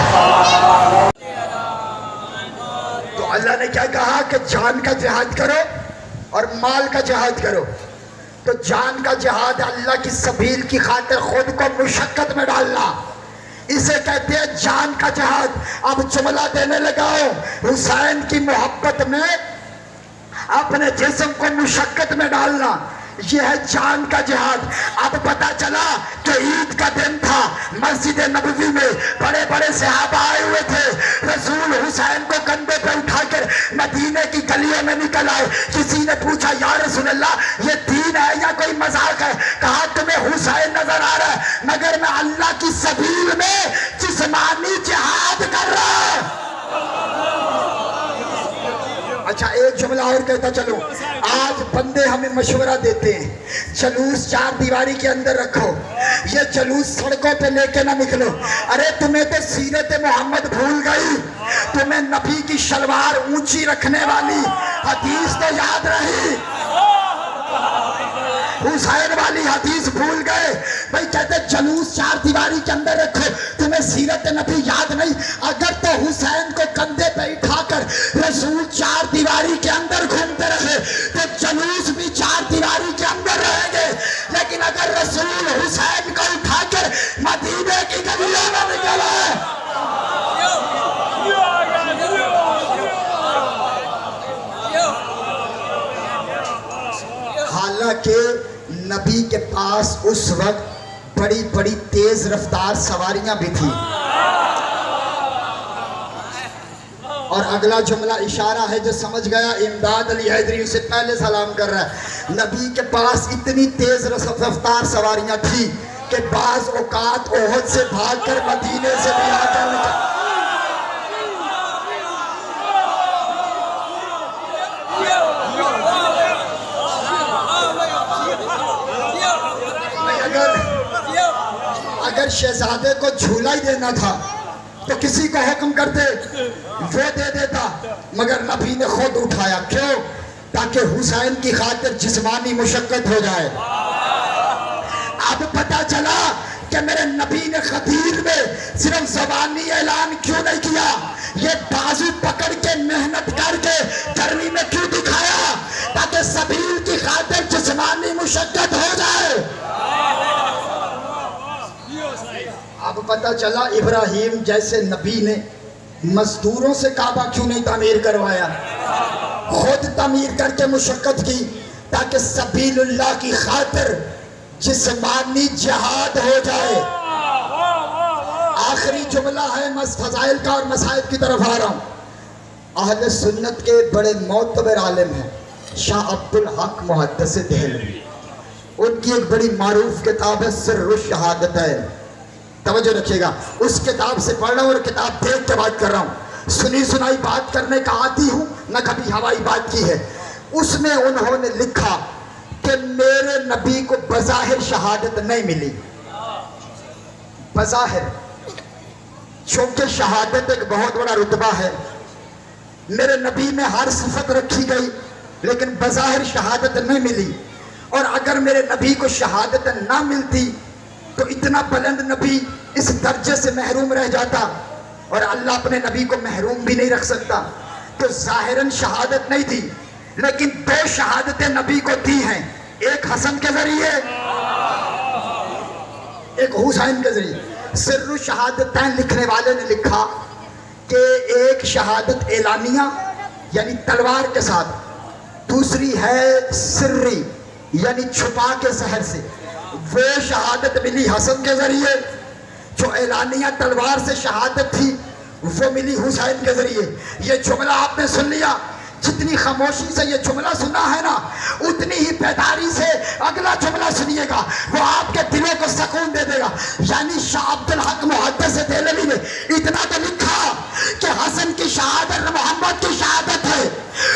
तो अल्लाह ने क्या कहा कि जान का जिहाद करो और माल का जिहाद करो। तो जान का जिहाद अल्लाह की सबील की खातिर खुद को मुशक्कत में डालना, इसे कहते हैं जान का जिहाद। अब जुमला देने लगाओ, हुसैन की मोहब्बत में अपने जिस्म को मुशक्कत में डालना, यह है जान का जिहाद। अब पता चला कि ईद का दिन था, मस्जिद नबवी में बड़े बड़े सहाबा आए हुए थे। रसूल हुसैन को कंधे पे उठाकर मदीने की गलियों में निकल आए। किसी ने पूछा या रसूल अल्लाह ये दीन है या कोई मजाक है? कहा तुम्हें हुसैन नजर आ रहा है, मगर मैं अल्लाह की सबील में जिस्मानी जिहाद कर रहा हूं। अच्छा एक जुमला और कहता चलो। आज बंदे हमें मशवरा देते हैं, जलूस चार दीवारी के अंदर रखो, ये जलूस सड़कों पे लेके ना निकलो। अरे तुम्हें तो सीरत मोहम्मद भूल गई, तुम्हें नबी की शलवार ऊंची रखने वाली हदीस तो याद रही, हुसैन वाली हदीस भूल गए। भाई कहते जलूस चार दीवारी के अंदर रखो, तुम्हें सीरत नबी याद नहीं। अगर तो हुसैन को कंधे पे उठाकर रसूल चार दीवारी के अंदर घूमते रहे तो जलूस भी चार दीवारी के अंदर रहेंगे। लेकिन अगर रसूल हुसैन को उठाकर मदीने की गलियों में निकले, हालांकि नबी के पास उस वक्त बड़ी बड़ी तेज रफ्तार सवारियां भी थी। और अगला जुमला इशारा है, जो समझ गया इमदाद अली हैदरी उसे पहले सलाम कर रहा है। नबी के पास इतनी तेज रफ्तार सवारियां थी कि बाज औकात ओहद से भागकर मदीने से भी आकर निकल। अगर शहजादे को झूला ही देना था तो किसी को हुक्म करते, वो दे देता, मगर नबी ने खुद उठाया। क्यों? ताकि हुसैन की खातिर जिस्मानी मुशक्कत हो जाए। अब पता चला कि मेरे नबी ने खतीर में सिर्फ ज़बानी ऐलान क्यों नहीं किया, ये बाजू पकड़ के मेहनत करके गर्मी में क्यों दिखाया, ताकि सबील की खातिर जिस्मानी मुशक्कत हो जाए। अब पता चला इब्राहिम जैसे नबी ने मजदूरों से काबा क्यों नहीं तामीर करवाया, खुद तामीर करके मुशक्कत की, ताकि सबीलुल्लाह की खातिर जिस्मानी जिहाद हो जाए। आखिरी जुमला है फज़ाइल का और मसाइब की तरफ आ रहा हूँ। अहले सुन्नत के बड़े मोतबर आलिम हैं शाह अब्दुल हक मुहद्दिस देहलवी, उनकी एक बड़ी मारूफ किताब है सिर्रुश शहादतैन। तवज्जो रखिएगा, उस किताब से पढ़ रहा हूँ और किताब देख के बात कर रहा हूँ। सुनी सुनाई बात करने का आती हूँ, न कभी हवाई बात की है। उसमें उन्होंने लिखा कि मेरे नबी को बज़ाहिर शहादत नहीं मिली, बज़ाहिर, चूंकि शहादत एक बहुत बड़ा रुतबा है। मेरे नबी में हर सिफत रखी गई लेकिन बज़ाहिर शहादत नहीं मिली। और अगर मेरे नबी को शहादत ना मिलती तो इतना बुलंद नबी इस दर्जे से महरूम रह जाता, और अल्लाह अपने नबी को महरूम भी नहीं रख सकता। तो जाहिरन शहादत नहीं थी, लेकिन दो शहादतें नबी को दी हैं, एक हसन के जरिए, एक हुसैन के जरिए। सिर्रु शहादतैन लिखने वाले ने लिखा कि एक शहादत एलानिया यानी तलवार के साथ, दूसरी है सिर्री यानी छुपा के सहर से। वो शहादत मिली हसन के जरिए, जो एलानिया तलवार से शहादत थी वो मिली हुसैन के जरिए। ये जुमला आपने सुन लिया, जितनी खामोशी से ये जुमला सुना है ना, उतनी ही बेदारी से अगला जुमला सुनिएगा, वो आपके दिलों को सुकून दे देगा। यानी शाह अब्दुल हक मुहद्दिस देहलवी ने इतना तो लिखा कि हसन की शहादत मोहम्मद की शहादत है,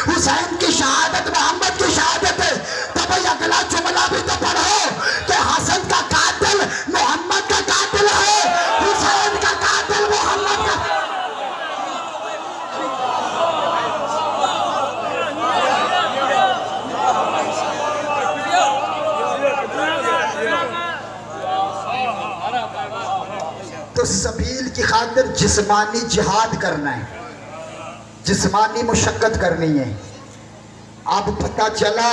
हुसैन की शहादत मोहम्मद की शहादत है। तो भाई अगला जुमला भी तो पढ़ो कि हसन का कातिल मोहम्मद का कातिल है, हुसैन का कातिल मोहम्मद का। तो सबील की खातिर जिस्मानी जिहाद करना है, जिस्मानी मुशक्कत करनी है। अब पता चला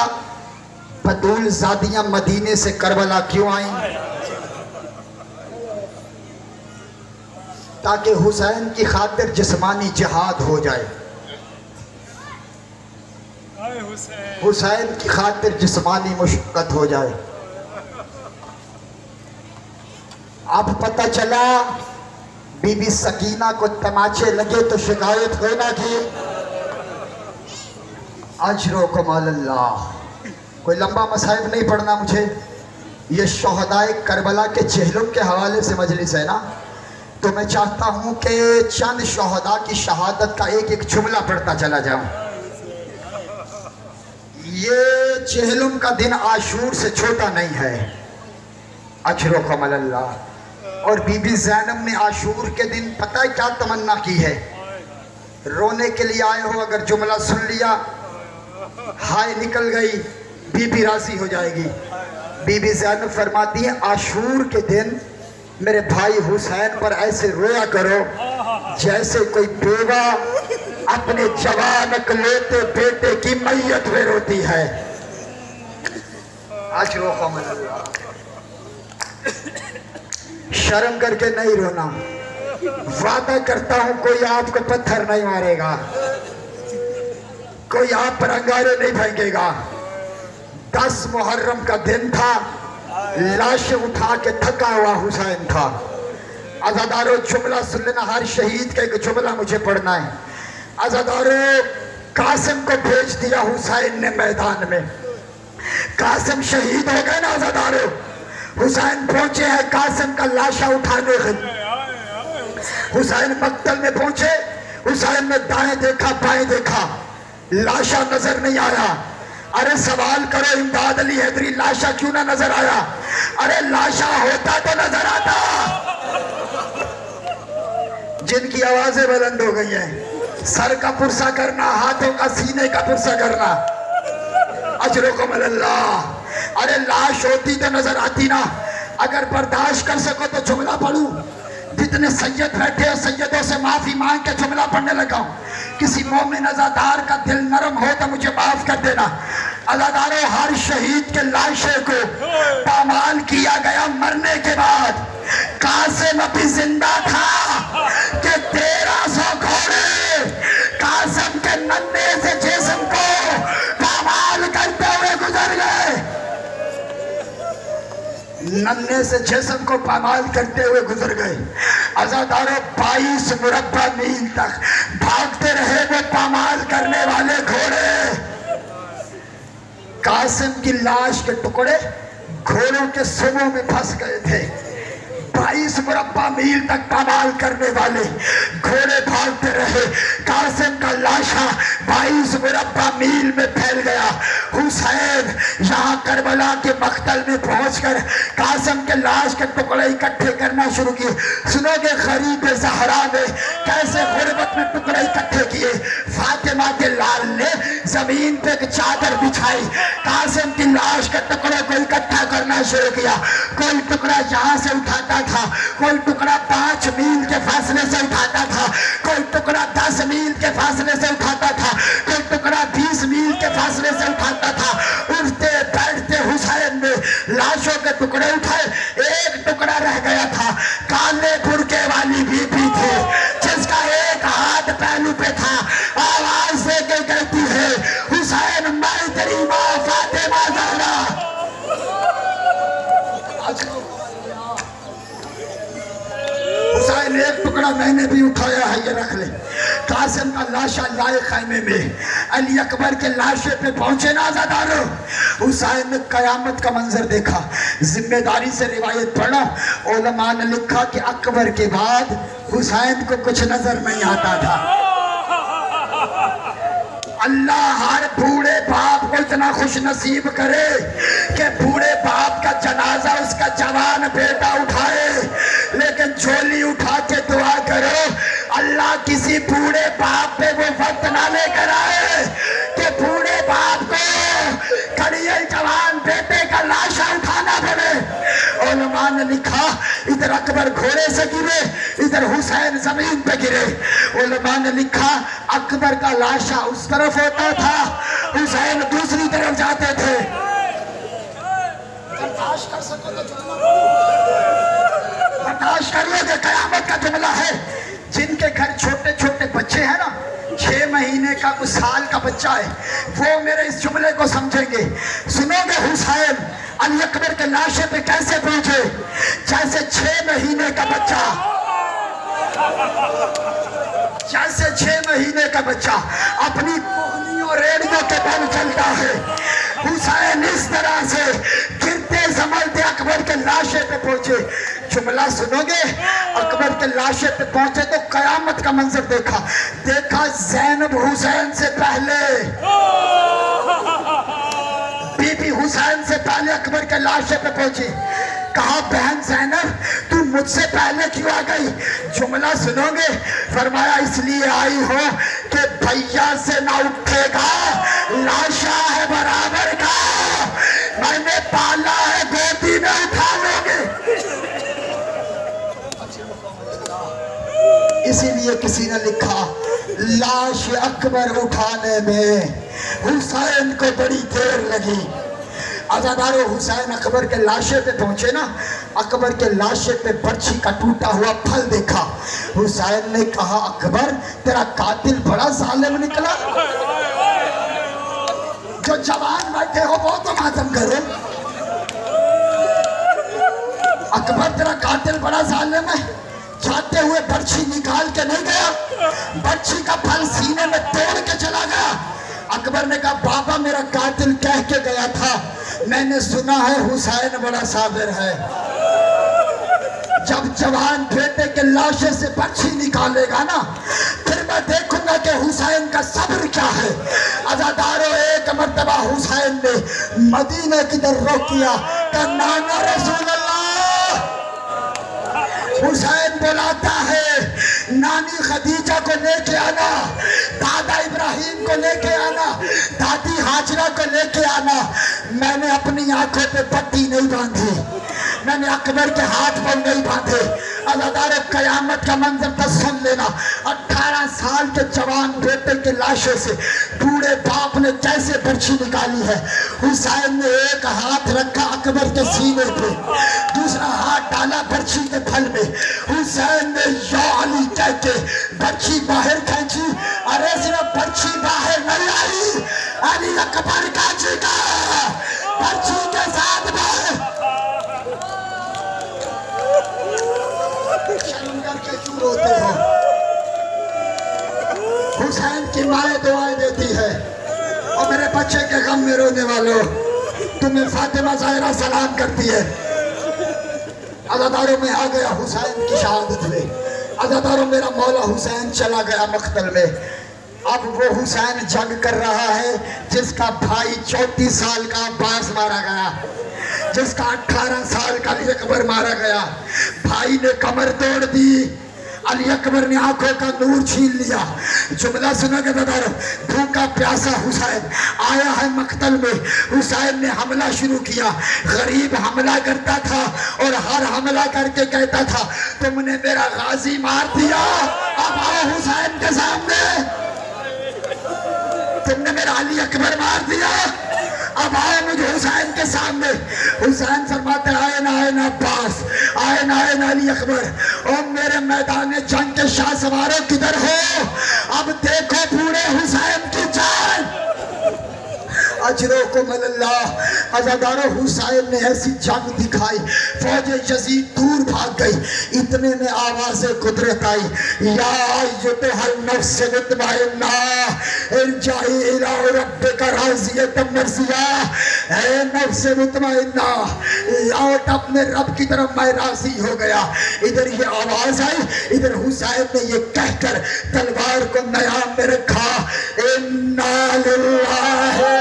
बतूल ज़ादियाँ मदीने से करबला क्यों आई। ताकि हुसैन की खातिर जिस्मानी जिहाद हो जाए, हुसैन की खातिर जिस्मानी मुशक्कत हो जाए। अब पता चला बीबी सकीना को तमाचे लगे तो शिकायत होना की अजरो कमालल्लाह। कोई लंबा मसाइब नहीं पढ़ना मुझे, ये शोहदाए करबला के चेहरों के हवाले से मजलिस है ना, तो मैं चाहता हूँ कि चंद शोहदा की शहादत का एक एक जुमला पढ़ता चला जाऊँ। ये चेहलुम का दिन आशूर से छोटा नहीं है, अजरो कमालल्लाह। और बीबी ज़ैनब ने आशूर के दिन पता है क्या तमन्ना की है? रोने के लिए आए हो, अगर जुमला सुन लिया हाय निकल गई, बीबी राजी हो जाएगी। बीबी ज़ैनब फरमाती है आशूर के दिन मेरे भाई हुसैन पर ऐसे रोया करो जैसे कोई बेवा अपने जवान अकलौते बेटे की मैयत में रोती है। आज रो कमल, शर्म करके नहीं रोना, वादा करता हूं कोई आपको पत्थर नहीं मारेगा, कोई आप पर अंगारे नहीं फेंकेगा। 10 मुहर्रम का दिन था, लाश उठा के थका हुआ हुसैन था। अज़ादारों जुमला सुन लेना, हर शहीद का एक जुमला मुझे पढ़ना है। अज़ादारों कासिम को भेज दिया हुसैन ने मैदान में, कासिम शहीद हो गए ना अज़ादारों। हुसैन पहुंचे हैं कासिम का लाशा उठाने, हुसैन मक्तल में पहुंचे, हुसैन ने दाएं देखा बाएं देखा, लाशा नजर नहीं आया। अरे सवाल करो इमदाद अली हैदरी, लाशा क्यों ना नजर आया? अरे लाशा होता तो नजर आता। जिनकी आवाजें बुलंद हो गई हैं, सर का पुरसा करना, हाथों का सीने का पुरसा करना, अजरो को मल्लाह। अरे लाश होती तो नजर आती ना। अगर बर्दाश्त कर सको तो जुमला पढ़ूं, जितने सैयद बैठे हो सैयदों से माफी मांग के जुमला पढ़ने लगा हूं। किसी मोमिन अज़ादार का दिल नरम हो तो मुझे माफ कर देना। अज़ादारों हर शहीद के लाशे को पामाल किया गया मरने के बाद। कासिम अभी जिंदा था कि 1300 घोड़े कासिम के नन्हे से जिस्म को पामाल करते हुए गुजर गए, नन्हे से जिस्म को पामाल करते हुए गुजर गए। अज़ादारों 22 मुरब्बा मील तक भागते रहे वो पामाल करने वाले घोड़े। कासिम की लाश के टुकड़े घोड़ों के सुबों में फंस गए थे। 22 मुरब्बा मील तक पामाल करने वाले घोड़े भागते रहे। कासिम का लाशा 22 मुरब्बा मील में फैल गया। हुसैन यहाँ करबला के मक्तल में पहुंचकर कासिम के लाश के टुकड़े इकट्ठे करना शुरू किए। सुनोगे गरीब ज़हरा ने कैसे गुर्बत में टुकड़े इकट्ठे किए। फातिमा के लाल ने जमीन पे एक चादर बिछाई, कासिम की लाश के टुकड़े को इकट्ठा करना शुरू किया। कोई टुकड़ा यहाँ से उठाता था, कोई टुकड़ा 5 मील के फासले से उठाता था, कोई टुकड़ा 10 मील के फासले से उठाता था, कोई टुकड़ा 20 मील के फासले से उठाता था। उठते बैठते हुसैन ने लाशों के टुकड़े उठाए। एक टुकड़ा रह गया था, काले बुर्के वाली बीबी थी जिसका एक हाथ पहलू पे था। आवाज से के कहती है हुसैन मैं तेरी माँ फातिमा ज़हरा। हुसैन एक टुकड़ा मैंने भी उठाया है, ये रख ले। कासिम का लाशा लाए खैमे में, अली अकबर के लाशे पे पहुंचे ना अज़ादारों। हुसैन ने कयामत का मंजर देखा। जिम्मेदारी से रिवायत पढ़ा, उलमा ने लिखा कि अकबर के बाद हुसैन को कुछ नजर नहीं आता था। अल्लाह हर बूढ़े बाप को इतना खुश नसीब करे कि बूढ़े बाप का जनाजा उसका जवान बेटा उठाए। लेकिन झोली उठा के दुआ करो अल्लाह किसी बूढ़े बाप पे वो वक्त ना लेकर आए कि बूढ़े बाप को कड़ियल जवान बेटे का लाशा उठाना पड़े। उलमा ने लिखा इधर अकबर घोड़े से गिरे, इधर हुसैन जमीन पे गिरे। उलमा ने लिखा अकबर का लाशा उस तरफ होता था, हुसैन दूसरी तरफ जाते थे। बर्दाश्त कर सको तो बर्दाश्त कर लो, कयामत का जुमला है। साल का बच्चा है, वो मेरे इस जुमले को समझेंगे। सुनोगे हुसैन अली अकबर के लाशे पे कैसे पहुंचे? जैसे 6 महीने का बच्चा, जैसे 6 महीने का बच्चा अपनी कोहनियों रेडियो के बल चलता है, हुसैन इस तरह से गिरते संभलते अकबर के लाशे पे पहुंचे। जुमला सुनोगे, अकबर के लाशे पे पहुंचे तो कयामत का मंजर देखा। देखा ज़ैनब हुसैन से पहले, बीबी हुसैन से पहले अकबर के लाशे पे पहुंची। कहा बहन ज़ैनब तू मुझसे पहले क्यों आ गई? जुमला सुनोगे, फरमाया इसलिए आई हो कि भैया से ना उठेगा, लाशा है बराबर का, मैंने पाला है, गोदी में उठा लोगे। इसीलिए किसी ने लिखा लाश अकबर उठाने में हुसैन को बड़ी देर लगी। आजादारों, हुसैन अकबर के लाशे पे पहुंचे ना, अकबर के लाशे पे बर्छी का टूटा हुआ फल देखा। हुसैन ने कहा अकबर तेरा कातिल बड़ा जालिम निकला, जो जवान बैठे हो वो तो मातम करो। अकबर तेरा कातिल बड़ा जालिम है। जाते हुए बर्छी निकाल के नहीं गया, बर्छी का फल सीने में तोड़ के चला गया। अकबर ने कहा बाबा मेरा कातिल कह के गया था, मैंने सुना है हुसैन बड़ा साबिर है। जब जवान बेटे के लाशे से बर्छी निकालेगा ना, फिर मैं देखूंगा कि हुसैन का सब्र क्या है। अज़ादारों, एक मर्तबा हुसैन ने मदीने की तरफ रुख किया, नाना रसूल अल्लाह। हुसैन बुलाता है नानी खदीजा को लेके आना, दादा इब्राहिम को लेके आना, दादी हाजरा को लेके आना। मैंने अपनी आंखों पे पट्टी नहीं बांधी, मैंने अकबर के हाथ पर नहीं बांधे। अज़ादारे कयामत का मंजर तो सुन लेना। 18 साल के जवान बेटे के लाशे से बूढ़े बाप ने कैसे बर्छी निकाली है। हुसैन ने एक हाथ रखा अकबर के सीने पे, दूसरा हाथ डाला बर्छी के फल में। हुसैन ने या अली कह के बर्छी बाहर खींची। अरे सिर्फ बर्छी बाहर नहीं आई, अली अकबर का जिगर बर्छी के साथ बाहर। क्यों रोते हो? हुसैन की माएँ दुआएं देती है, और मेरे बच्चे के गम में रोने वालों, तुम्हें फातिमा ज़हरा सलाम करती है। अज़ादारों में आ गया हुसैन की शहादत में। अज़ादारों, मेरा मौला हुसैन चला गया मख्तल में। अब वो हुसैन जंग कर रहा है जिसका भाई 34 साल का अब्बास मारा गया, जिसका 18 साल का अली अकबर मारा गया। भाई ने कमर तोड़ दी, अली अकबर ने आंखों का नूर छीन लिया। जुमला सुनोगे दादारो, भूखा प्यासा हुसैन आया है मख्तल में। हुसैन ने हमला शुरू किया। गरीब हमला करता था और हर हमला करके कहता था तुमने मेरा गाजी मार दिया, अब आओ हुसैन के सामने। तुमने मेरा अली अकबर मार दिया, अब आए मुझे हुसैन के सामने। हुसैन फरमाते आए ना अब्बास, आए ना अली अकबर। और मेरे मैदान जंग के शाह सवारों किधर हो? अब देखो बूढ़े हुसैन की जान। अजरों को मल्लाह। अज़ादारों, हुसैन ने ऐसी जंग दिखाई, फौज यजीद दूर भाग गई। इतने में आवाज़ कुदरत आई, या अय्युहल नफ्स मुतमइन्ना इरजाई इला रब्बिका राज़ियतम मर्ज़िया। ऐ नफ्स मुतमइन्ना, लौट अपने रब की तरफ, मैं राज़ी हो गया। इधर ये आवाज़ आई, इधर हुसैन ने ये कहकर तलवार को नयाम में रखा, इन्ना लिल्लाहि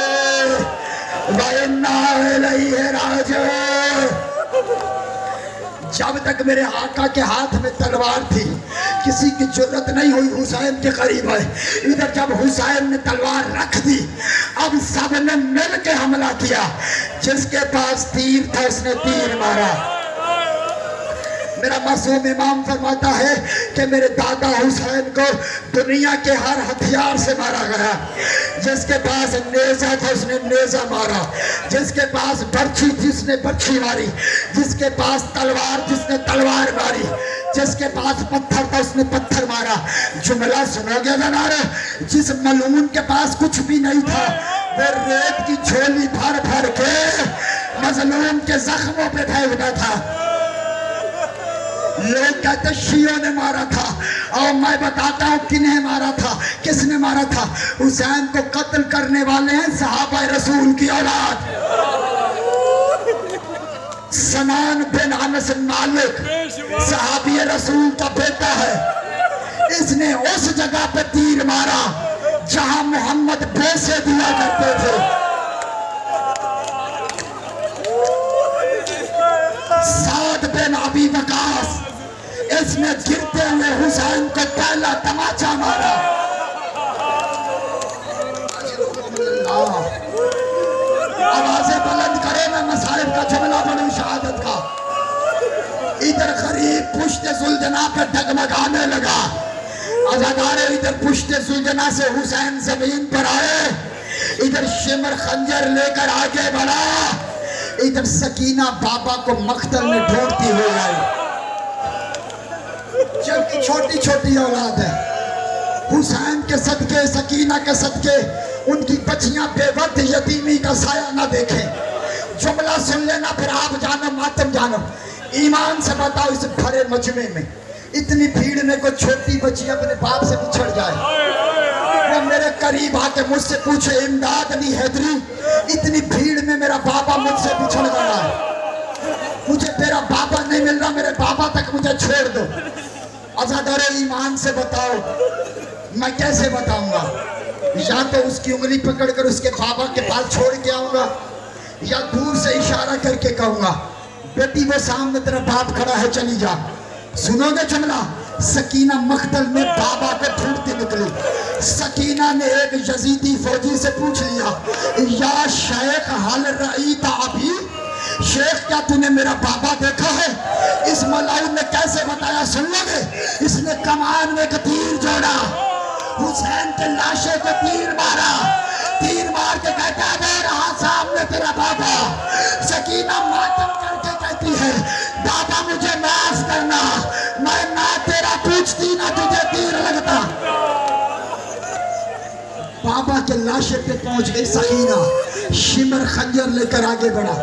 व इन्ना इलैहि राजिऊन। जब तक मेरे आका के हाथ में तलवार थी, किसी की जरूरत नहीं हुई हुसैन के करीब है। इधर जब हुसैन ने तलवार रख दी, अब सब ने मिल के हमला किया। जिसके पास तीर था उसने तीर मारा। मेरा मासूम इमाम फरमाता है कि मेरे दादा हुसैन को दुनिया के हर हथियार से मारा गया। जिसके पास नेजा था उसने नेजा मारा, जिसके पास बर्छी थी उसने बर्छी मारी, जिसके पास तलवार जिसने तलवार मारी, जिसके पास पत्थर था उसने पत्थर मारा। जुमला सुनोगे जनारे, जिस मलून के पास कुछ भी नहीं था वो रेत की झोली भर भर के मजलूम के जख्मों पे फेंकता था। लोग कहते शियों ने मारा था, और मैं बताता हूं किन्हें मारा था, किसने मारा था। हुसैन को कत्ल करने वाले हैं सहाबा रसूल की औलाद। सनान बिन अनस मालिक सहाबी रसूल का बेटा है। इसने उस जगह पे तीर मारा जहां मोहम्मद पैसे दिया करते थे। साद बिन अबी वकास, इसने गिरते हुए हुसैन को पहला तमाचा मारा। आवाजें बुलंद करे, मैं मसाइब का जुमला पढ़ूं शहादत का। इधर गरीब पुश्ते सुल्जना पे डगमगाने लगा। अजादारे इधर पुश्ते सुल्जना से हुसैन जमीन पर आए, इधर शिमर खंजर लेकर आगे बढ़ा, इधर सकीना बाबा को मख्तल में ढूंढती हुई आई। जबकि छोटी छोटी औलाद है, हुसैन के सदके सकीना के सदके उनकी बच्चियां बेवक्त यतीमी का साया ना देखें। जुमला सुन लेना फिर आप जानो मातम जानो। ईमान से बताओ, इस भरे मजमे में इतनी भीड़ में कोई छोटी बच्ची अपने बाप से बिछड़ जाए, वो मेरे करीब आके मुझसे पूछे इमदाद अली हैदरी, इतनी भीड़ में मेरा बाबा मुझसे बिछड़ गया है, मुझे तेरा बाबा नहीं मिल रहा, मेरे बाबा तक मुझे छोड़ दो। अज़ादारे ईमान से बताओ, मैं कैसे बताऊंगा? या तो उसकी उंगली पकड़कर उसके बाबा के पास छोड़ के आऊंगा, या दूर से इशारा करके कहूंगा बेटी वो सामने तेरा बाप खड़ा है, चली जा। सुनोगे जुमला? सकीना मख्तल में बाबा को ढूंढती निकली। सकीना ने एक यजीदी फौजी से पूछ लिया, या शेख हल रईता अभी, शेख क्या तूने मेरा बाबा देखा है? इस मलाउन ने कैसे बताया? सुन लोगे? इसने कमान में एक तीर जोड़ा, हुसैन के लाशे को तीर मारा, तीर मार के कहता है रहा सामने तेरा बाबा। सकीना मातम करके कहती है, बाबा मुझे माफ करना, मैं ना तेरा पूछती ना तुझे तीर लगता। बाबा के लाशे पे पहुंच गई सकीना, शिमर खंजर लेकर आगे बढ़ा,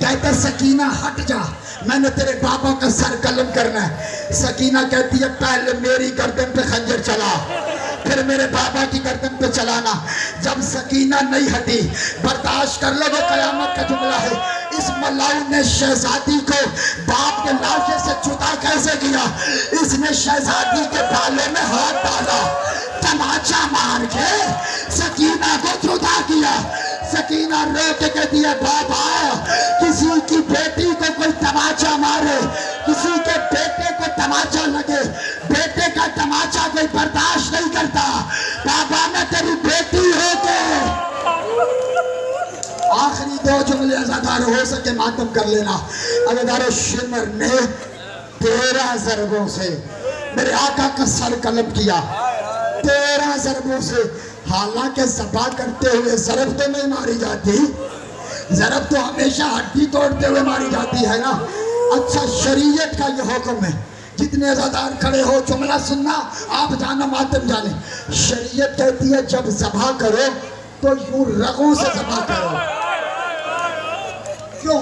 कहते सकीना हट जा, मैंने तेरे बाबा का सर कलम करना है। सकीना कहती है पहले मेरी गर्दन पे खंजर चला, फिर मेरे बाबा की गर्दन पे चलाना। जब सकीना नहीं हटी, बर्दाश्त कर लो, कयामत का जुमला है। इस मलाउ ने शहजादी को बाप के लाशे से जुदा कैसे किया? इसने शहजादी के बालों में हाथ डाला, तमाचा मार के सकीना को जुदा किया। सकीना रो के कहती है बाबा, किसी की बेटी को कोई तमाचा मारे, किसी के बेटे को तमाचा लगे, बेटे का तमाचा कोई बर्दाश्त नहीं करता। बाबा मैं तेरी बेटी हो के आखिरी दो जुमले अज़ादार हो सके मातम कर लेना। अज़ादार शिमर ने 13 ज़रबों से मेरे आका का सर कलम किया, 13 ज़रबों से। हालांकि ज़बा करते हुए ज़रब तो नहीं मारी जाती, ज़रब तो हमेशा हड्डी तोड़ते हुए मारी जाती है ना। अच्छा, शरीयत का यह हुक्म है, जितने अज़ादार खड़े हो जुमला सुनना, आप जाना मातम जाने। शरीयत कहती है जब ज़बा करो तो यूं रगों से ज़बा करो। क्यों?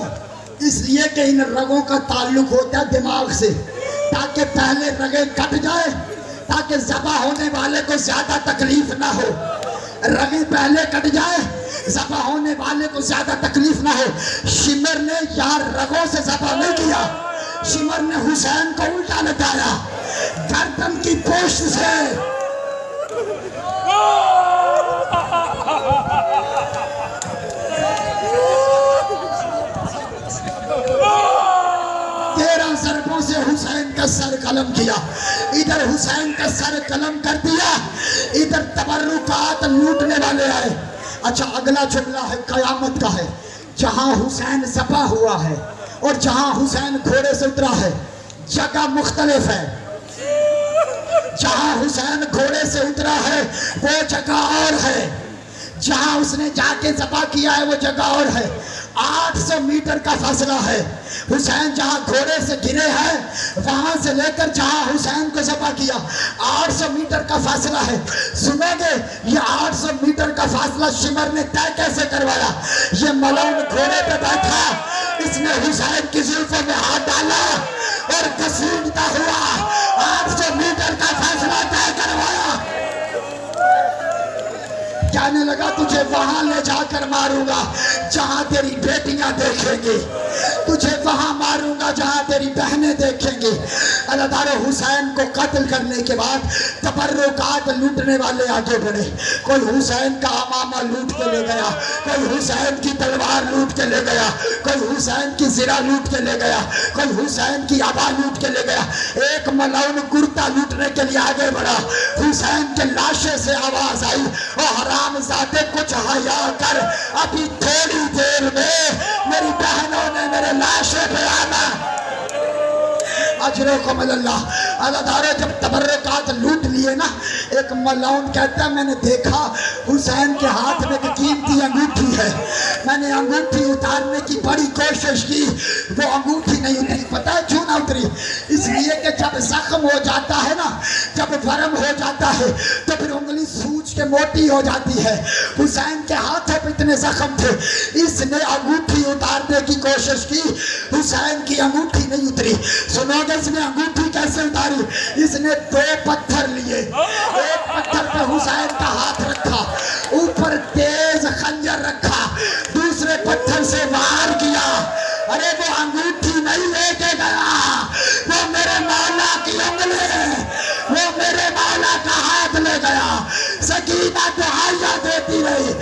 इसलिए कि इन रगों का ताल्लुक होता है दिमाग से, ताकि पहले रगें कट जाए, ताकि ज़बा होने वाले को ज्यादा तकलीफ ना हो। रगें पहले कट जाए, ज़बा होने वाले को ज्यादा तकलीफ ना हो। शिमर ने यार रगों से ज़बा नहीं किया, शिमर ने हुसैन को उल्टा लटाया गर्दन की पोस्ट से। 13 ज़रबों से हुसैन का सर कलम किया। इधर हुसैन का सर कलम कर दिया, इधर तबर्रुकात लूटने वाले आए। अच्छा, अगला जुमला है कयामत का है। जहां हुसैन ज़बा हुआ है और जहां हुसैन घोड़े से उतरा है, जगह मुख्तलिफ है। जहां हुसैन घोड़े से उतरा है वो जगह और है, जहां उसने जाके ज़बह किया है वो जगह और है। 800 मीटर का फासला है। हुसैन जहां घोड़े से गिरे हैं वहां से लेकर जहां हुसैन को ज़बह किया 800 मीटर का फासला है। सुनोगे ये 800 मीटर का फासला शिमर ने तय कैसे करवाया? ये मलौन घोड़े पे बैठा, इसने हुसैन की जुल्फों में हाथ डाला और घसीटता हुआ 800 मीटर का फासला तय करवाया। कहने लगा तुझे वहां ले जाकर मारूंगा जहां तेरी बेटियां देखेंगी, तुझे वहां मारूंगा जहां तेरी बहनें देखेंगी। अल्लाह ताला हुसैन को कत्ल करने के बाद तबर्रुकात लूटने वाले आगे बढ़े। कोई हुसैन का अमामा लूट के ले गया, कोई हुसैन की तलवार लूट के ले गया, कोई हुसैन की ज़िरा लूट के ले गया, कोई हुसैन की आबा लूट के ले गया। एक मलौन कुर्ता लूटने के लिए आगे बढ़ा। हुसैन के लाशे से आवाज आई, ओ हरामजादे कुछ हया कर, अभी थोड़ी देर में मेरी बहनों ने मेरे लाशे पे आना। अजरकुम अल्लाह। अल्लाह ताला जब तबर्रुकात लूट लिए ना, एक मलौन कहता है मैंने देखा हुसैन के हाथ में एक कीमती अंगूठी है, मैंने अंगूठी उतारने की बड़ी कोशिश की, वो अंगूठी नहीं उतरी। पता है क्यों ना उतरी? इसलिए कि जब जख्म हो जाता है ना, जब वरम हो जाता है तो फिर उंगली सूज के मोटी हो जाती है। हुसैन के हाथों पे इतने जख्म थे, इसने अंगूठी उतारने की कोशिश की, हुसैन की अंगूठी नहीं उतरी। सुनोगे इसने अंगूठी कैसे उतारी? इसने 2 पत्थर लिए, एक पत्थर पे हुसैन का हाथ रखा, ऊपर तेज खंजर रखा, दूसरे पत्थर से वार किया। अरे वो अंगूठी नहीं लेके गया, वो मेरे मौला की उंगली, वो मेरे मौला का हाथ ले गया। सकीना दुआया देती रही,